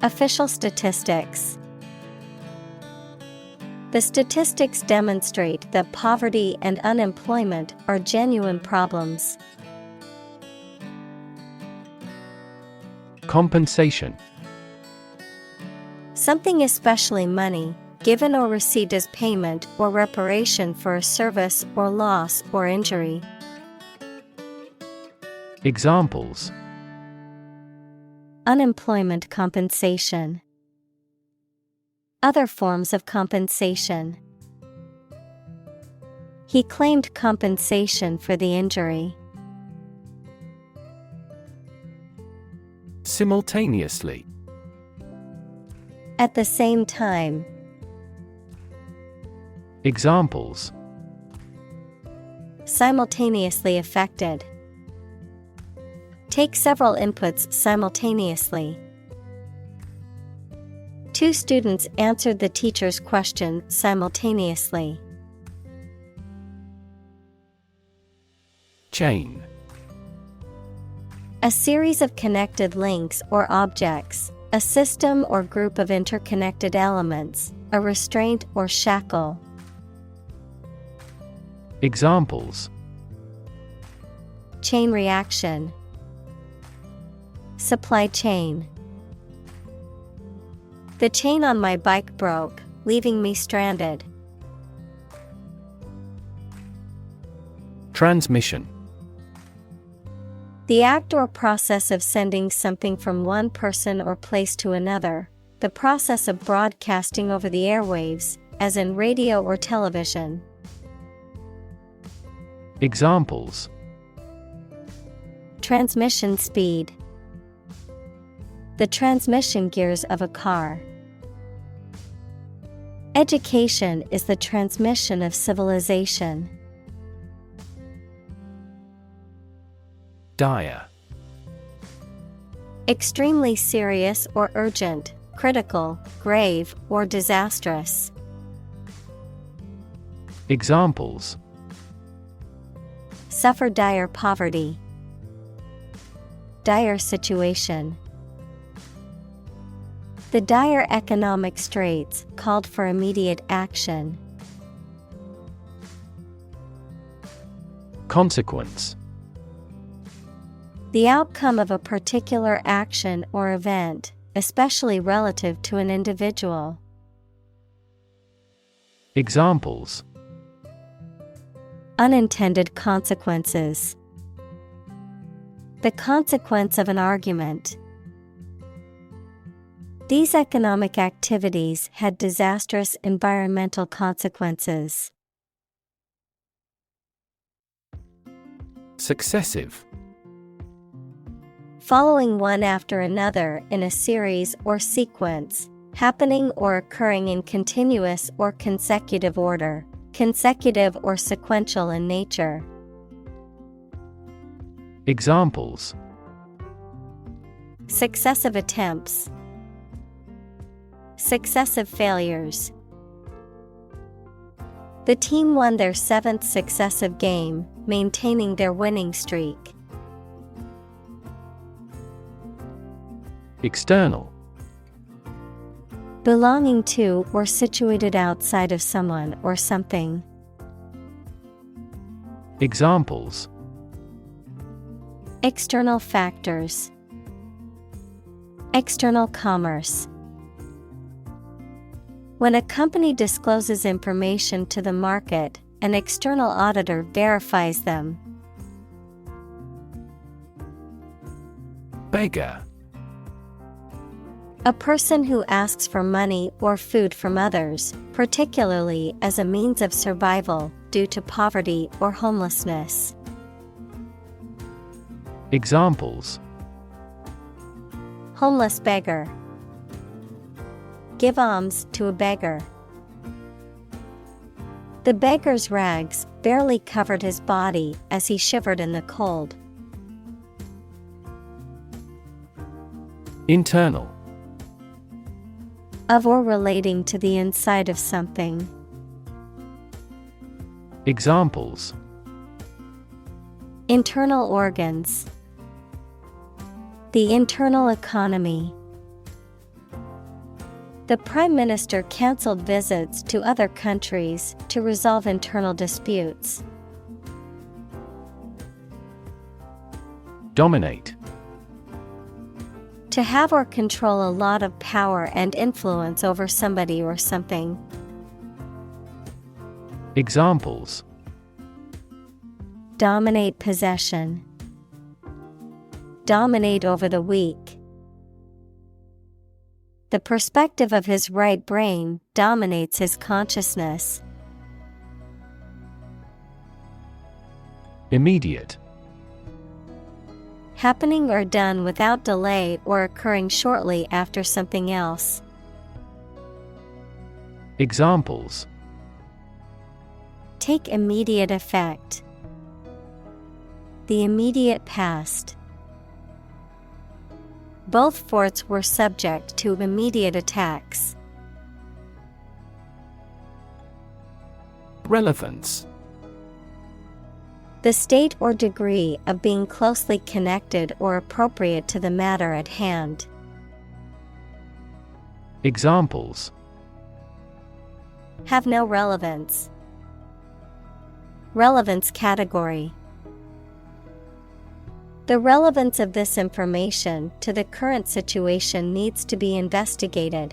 Official statistics. The statistics demonstrate that poverty and unemployment are genuine problems. Compensation. Something, especially money, given or received as payment or reparation for a service or loss or injury. Examples: Unemployment compensation. Other forms of compensation. He claimed compensation for the injury. Simultaneously. At the same time. Examples: Simultaneously affected. Take several inputs simultaneously. Two students answered the teacher's question simultaneously. Chain. A series of connected links or objects, a system or group of interconnected elements, a restraint or shackle. Examples: Chain reaction. Supply chain. The chain on my bike broke, leaving me stranded. Transmission. The act or process of sending something from one person or place to another, the process of broadcasting over the airwaves, as in radio or television. Examples: Transmission speed. The transmission gears of a car. Education is the transmission of civilization. Dire. Extremely serious or urgent, critical, grave, or disastrous. Examples: Suffer dire poverty. Dire situation. The dire economic straits called for immediate action. Consequence. The outcome of a particular action or event, especially relative to an individual. Examples: Unintended consequences. The consequence of an argument. These economic activities had disastrous environmental consequences. Successive. Following one after another in a series or sequence, happening or occurring in continuous or consecutive order, consecutive or sequential in nature. Examples: Successive attempts. Successive failures. The team won their seventh successive game, maintaining their winning streak. External. Belonging to or situated outside of someone or something. Examples: External factors. External commerce. When a company discloses information to the market, an external auditor verifies them. Beggar. A person who asks for money or food from others, particularly as a means of survival due to poverty or homelessness. Examples: Homeless beggar. Give alms to a beggar. The beggar's rags barely covered his body as he shivered in the cold. Internal. Of or relating to the inside of something. Examples: Internal organs. The internal economy. The Prime Minister cancelled visits to other countries to resolve internal disputes. Dominate. To have or control a lot of power and influence over somebody or something. Examples: Dominate possession. Dominate over the weak. The perspective of his right brain dominates his consciousness. Immediate. Happening or done without delay or occurring shortly after something else. Examples: Take immediate effect. The immediate past. Both forts were subject to immediate attacks. Relevance. The state or degree of being closely connected or appropriate to the matter at hand. Examples: Have no relevance. Relevance category. The relevance of this information to the current situation needs to be investigated.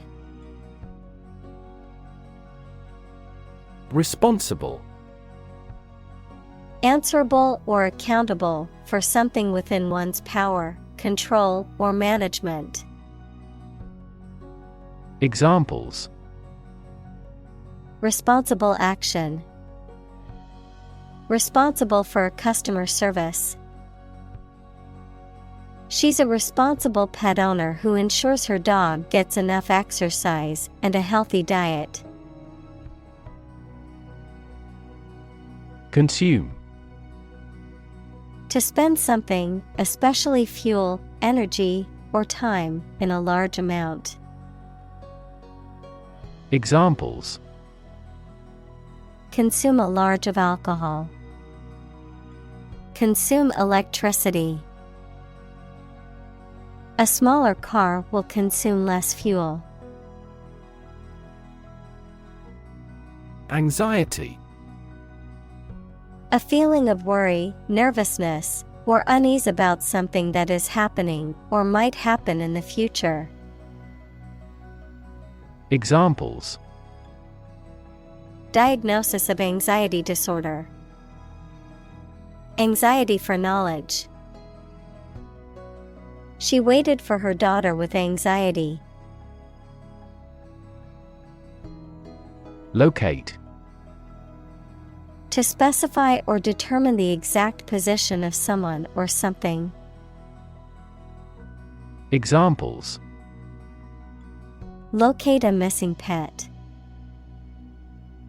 Responsible. Answerable or accountable for something within one's power, control, or management. Examples: Responsible action. Responsible for customer service. She's a responsible pet owner who ensures her dog gets enough exercise and a healthy diet. Consume. To spend something, especially fuel, energy, or time, in a large amount. Examples: Consume a large of alcohol. Consume electricity. A smaller car will consume less fuel. Anxiety. A feeling of worry, nervousness, or unease about something that is happening or might happen in the future. Examples: Diagnosis of anxiety disorder. Anxiety for knowledge. She waited for her daughter with anxiety. Locate. To specify or determine the exact position of someone or something. Examples: Locate a missing pet.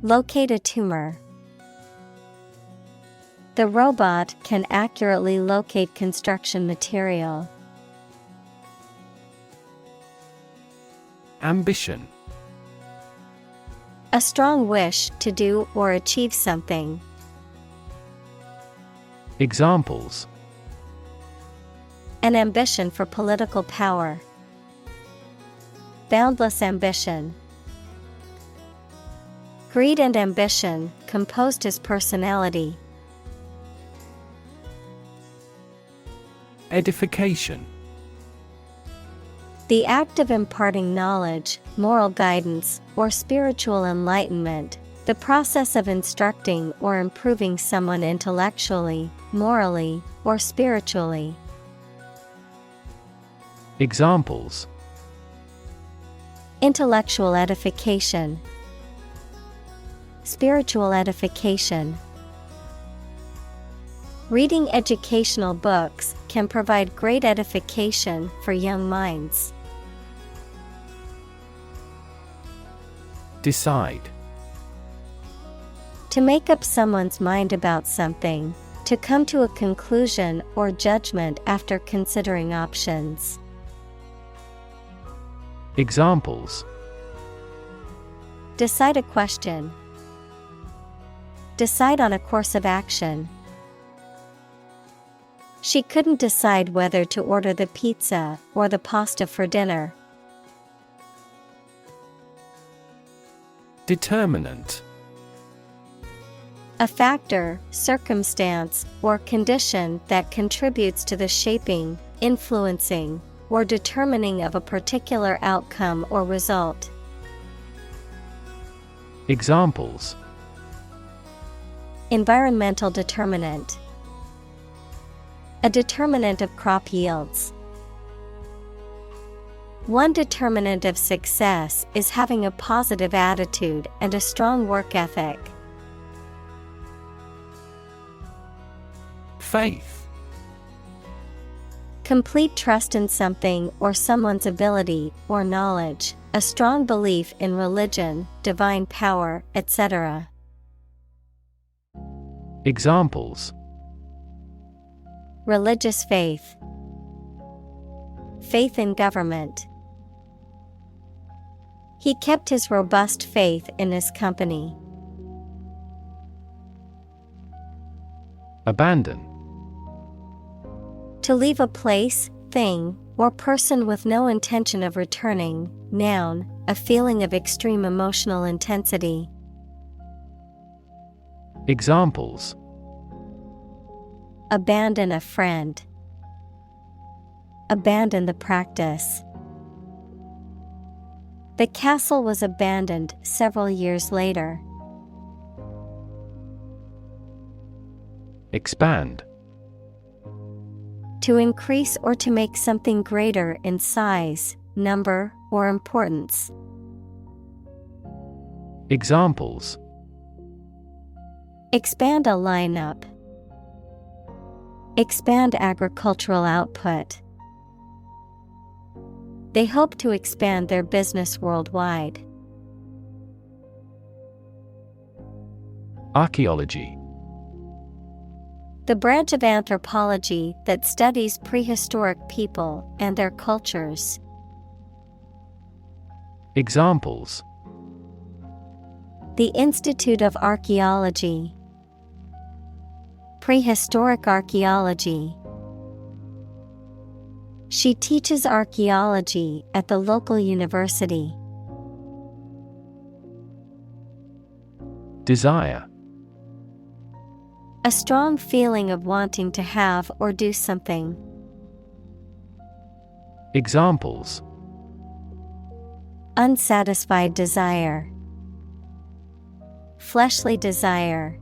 Locate a tumor. The robot can accurately locate construction material. Ambition. A strong wish to do or achieve something. Examples: An ambition for political power. Boundless ambition. Greed and ambition composed his personality. Edification. The act of imparting knowledge, moral guidance, or spiritual enlightenment, the process of instructing or improving someone intellectually, morally, or spiritually. Examples: Intellectual edification. Spiritual edification. Reading educational books can provide great edification for young minds. Decide. To make up someone's mind about something, to come to a conclusion or judgment after considering options. Examples: Decide a question. Decide on a course of action. She couldn't decide whether to order the pizza or the pasta for dinner. Determinant. A factor, circumstance, or condition that contributes to the shaping, influencing, or determining of a particular outcome or result. Examples: Environmental determinant. A determinant of crop yields. One determinant of success is having a positive attitude and a strong work ethic. Faith. Complete trust in something or someone's ability or knowledge, a strong belief in religion, divine power, etc. Examples: Religious faith. Faith in government. He kept his robust faith in his company. Abandon. To leave a place, thing, or person with no intention of returning. Noun, a feeling of extreme emotional intensity. Examples: Abandon a friend. Abandon the practice. The castle was abandoned several years later. Expand. To increase or to make something greater in size, number, or importance. Examples: Expand a lineup. Expand agricultural output. They hope to expand their business worldwide. Archaeology. The branch of anthropology that studies prehistoric people and their cultures. Examples: The Institute of Archaeology. Prehistoric archaeology. She teaches archaeology at the local university. Desire. A strong feeling of wanting to have or do something. Examples: Unsatisfied desire. Fleshly desire.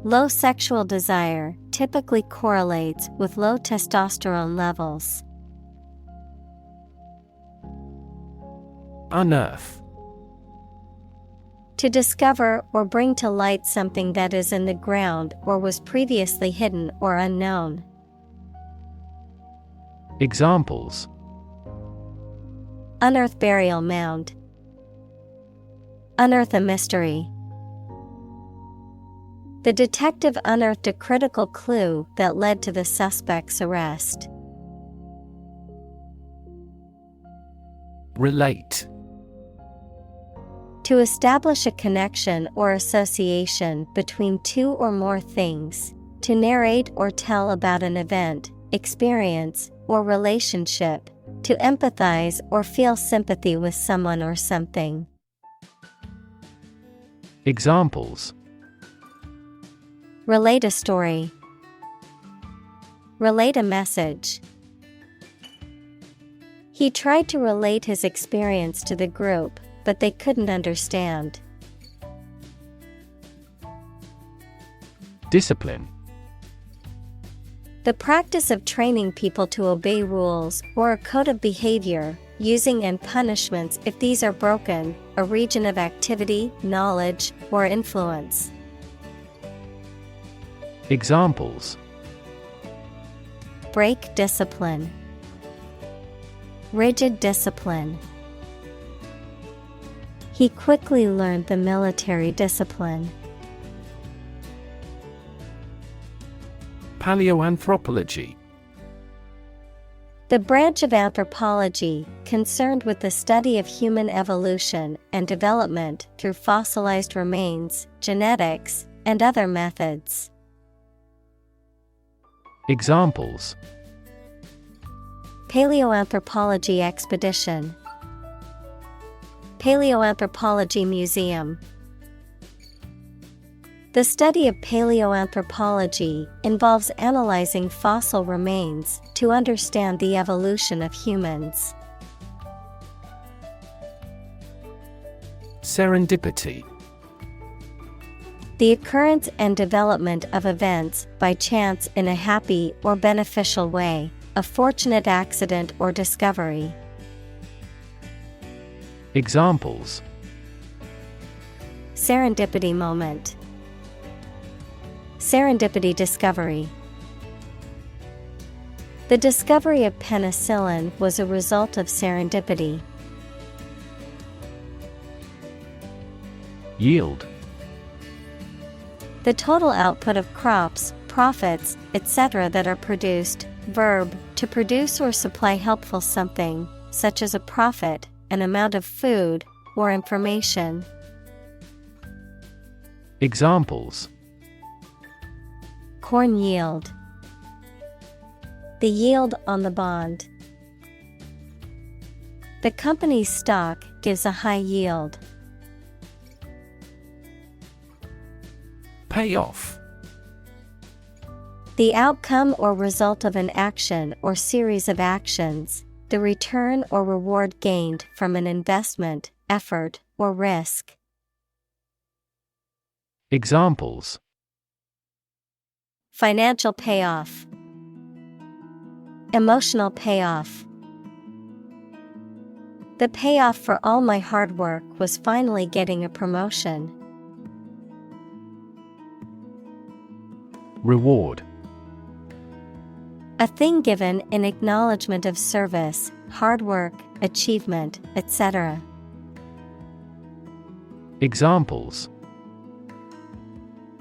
Low sexual desire typically correlates with low testosterone levels. Unearth. To discover or bring to light something that is in the ground or was previously hidden or unknown. Examples: Unearth burial mound. Unearth a mystery. The detective unearthed a critical clue that led to the suspect's arrest. Relate. To establish a connection or association between two or more things. To narrate or tell about an event, experience, or relationship. To empathize or feel sympathy with someone or something. Examples: Relate a story. Relate a message. He tried to relate his experience to the group, but they couldn't understand. Discipline. The practice of training people to obey rules or a code of behavior, using and punishments if these are broken, a region of activity, knowledge, or influence. Examples: Break discipline. Rigid discipline. He quickly learned the military discipline. Paleoanthropology. The branch of anthropology concerned with the study of human evolution and development through fossilized remains, genetics, and other methods. Examples: Paleoanthropology expedition. Paleoanthropology museum. The study of paleoanthropology involves analyzing fossil remains to understand the evolution of humans. Serendipity. The occurrence and development of events by chance in a happy or beneficial way, a fortunate accident or discovery. Examples: Serendipity moment. Serendipity discovery. The discovery of penicillin was a result of serendipity. Yield. The total output of crops, profits, etc. that are produced. Verb, to produce or supply helpful something, such as a profit, an amount of food, or information. Examples: Corn yield. The yield on the bond. The company's stock gives a high yield. Payoff. The outcome or result of an action or series of actions, the return or reward gained from an investment, effort, or risk. Examples: Financial payoff. Emotional payoff. The payoff for all my hard work was finally getting a promotion. Reward. A thing given in acknowledgement of service, hard work, achievement, etc. Examples: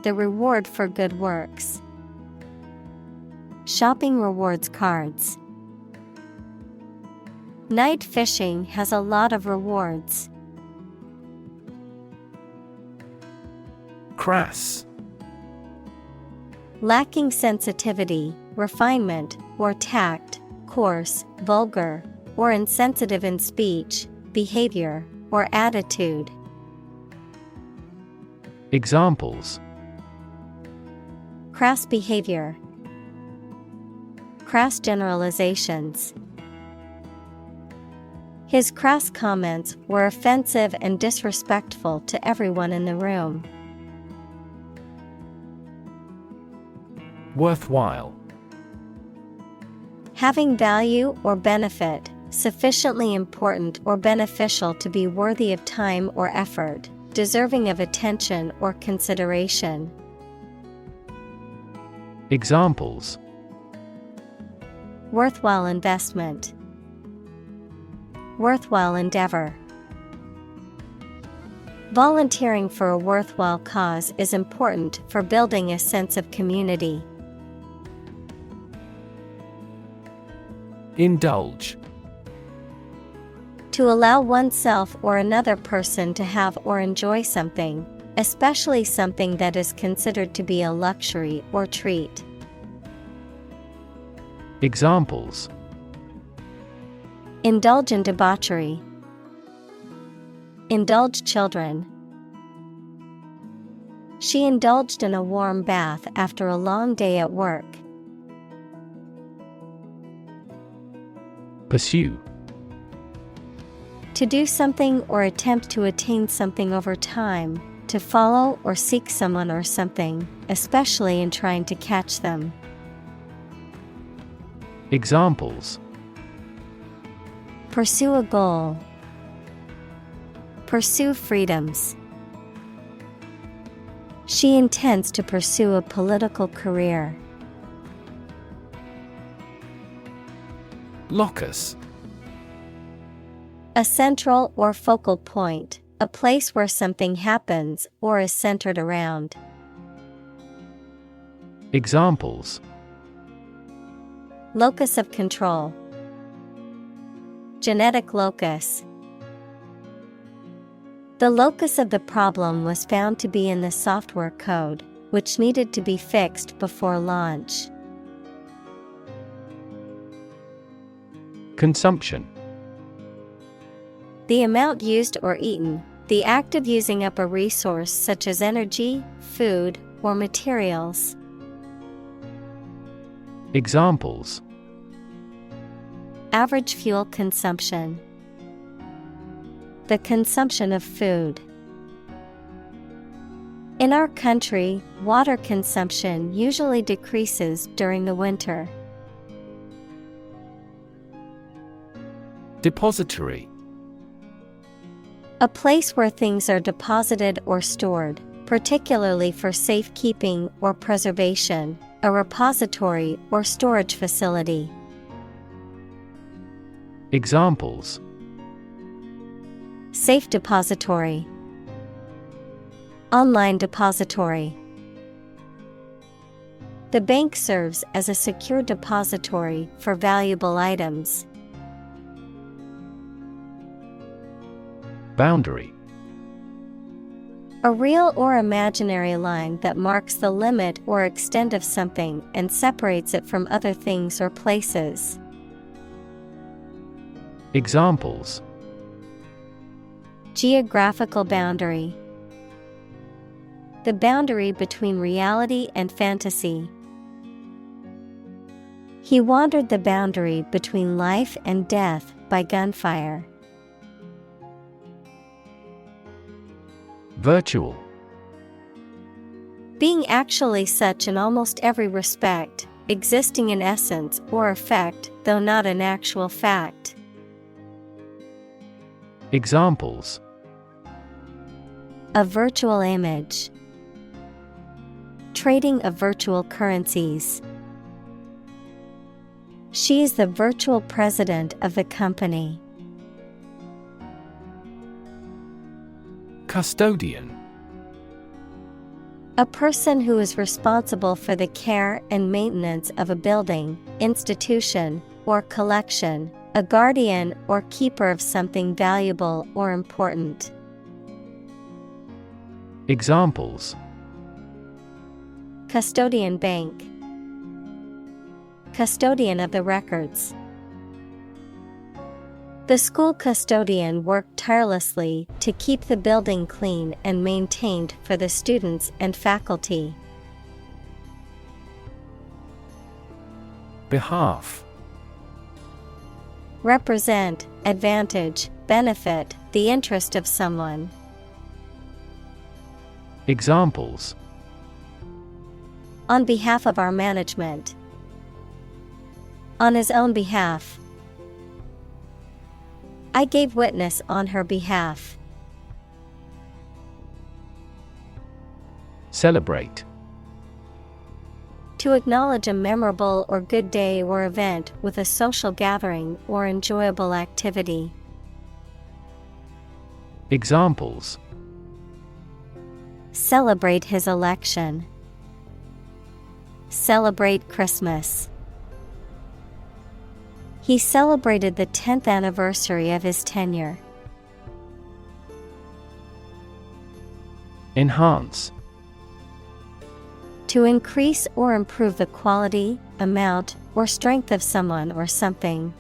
The reward for good works. Shopping rewards cards. Night fishing has a lot of rewards. Crass. Lacking sensitivity, refinement, or tact, coarse, vulgar, or insensitive in speech, behavior, or attitude. Examples: Crass behavior. Crass generalizations. His crass comments were offensive and disrespectful to everyone in the room. Worthwhile. Having value or benefit, sufficiently important or beneficial to be worthy of time or effort, deserving of attention or consideration. Examples: Worthwhile investment. Worthwhile endeavor. Volunteering for a worthwhile cause is important for building a sense of community. Indulge. To allow oneself or another person to have or enjoy something, especially something that is considered to be a luxury or treat. Examples: Indulge in debauchery. Indulge children. She indulged in a warm bath after a long day at work. Pursue. To do something or attempt to attain something over time, to follow or seek someone or something, especially in trying to catch them. Examples: Pursue a goal. Pursue freedoms. She intends to pursue a political career. Locus. A central or focal point, a place where something happens or is centered around. Examples: Locus of control. Genetic locus. The locus of the problem was found to be in the software code, which needed to be fixed before launch. Consumption. The amount used or eaten, the act of using up a resource such as energy, food, or materials. Examples: Average fuel consumption. The consumption of food. In our country, water consumption usually decreases during the winter. Depository. A place where things are deposited or stored, particularly for safekeeping or preservation, a repository or storage facility. Examples: Safe depository. Online depository. The bank serves as a secure depository for valuable items. Boundary. A real or imaginary line that marks the limit or extent of something and separates it from other things or places. Examples: Geographical boundary. The boundary between reality and fantasy. He wandered the boundary between life and death by gunfire. Virtual. Being actually such in almost every respect, existing in essence or effect, though not an actual fact. Examples: A virtual image. Trading of virtual currencies. She is the virtual president of the company. Custodian. A person who is responsible for the care and maintenance of a building, institution, or collection, a guardian or keeper of something valuable or important. Examples: Custodian bank. Custodian of the records. The school custodian worked tirelessly to keep the building clean and maintained for the students and faculty. Behalf. Represent, advantage, benefit, the interest of someone. Examples: On behalf of our management. On his own behalf. I gave witness on her behalf. Celebrate. To acknowledge a memorable or good day or event with a social gathering or enjoyable activity. Examples: Celebrate his election. Celebrate Christmas. He celebrated the 10th anniversary of his tenure. Enhance. To increase or improve the quality, amount, or strength of someone or something.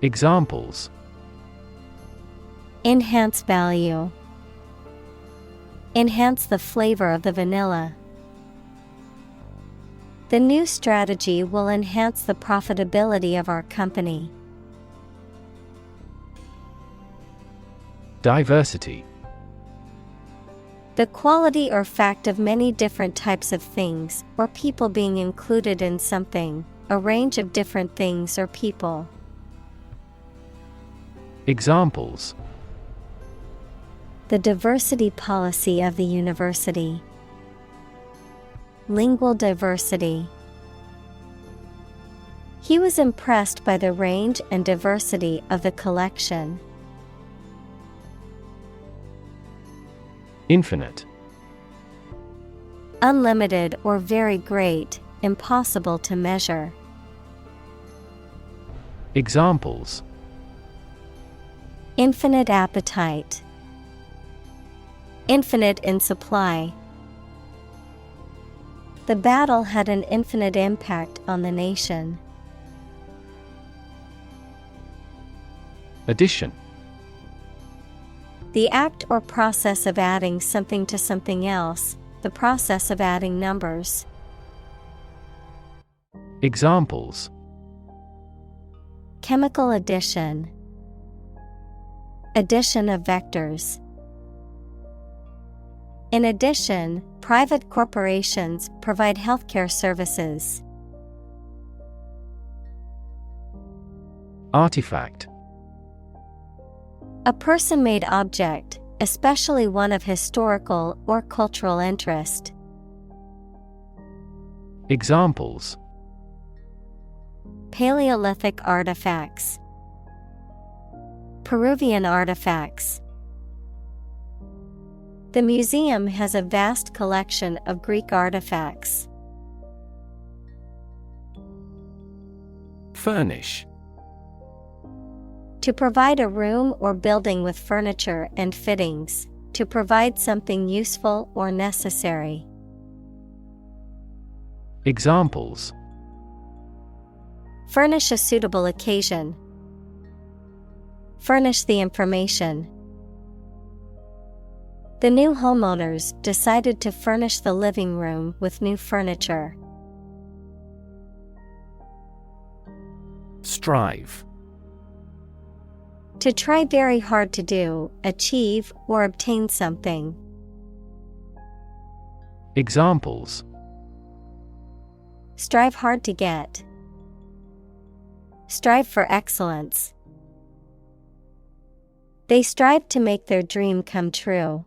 Examples: Enhance value. Enhance the flavor of the vanilla. The new strategy will enhance the profitability of our company. Diversity. The quality or fact of many different types of things or people being included in something, a range of different things or people. Examples: The diversity policy of the university. Lingual diversity. He was impressed by the range and diversity of the collection. Infinite. Unlimited or very great, impossible to measure. Examples: Infinite appetite. Infinite in supply. The battle had an infinite impact on the nation. Addition. The act or process of adding something to something else, the process of adding numbers. Examples: Chemical addition. Addition of vectors. In addition, private corporations provide healthcare services. Artifact. A person-made object, especially one of historical or cultural interest. Examples: Paleolithic artifacts. Peruvian artifacts. The museum has a vast collection of Greek artifacts. Furnish. To provide a room or building with furniture and fittings, to provide something useful or necessary. Examples: Furnish a suitable occasion. Furnish the information. The new homeowners decided to furnish the living room with new furniture. Strive. To try very hard to do, achieve, or obtain something. Examples: Strive hard to get. Strive for excellence. They strive to make their dream come true.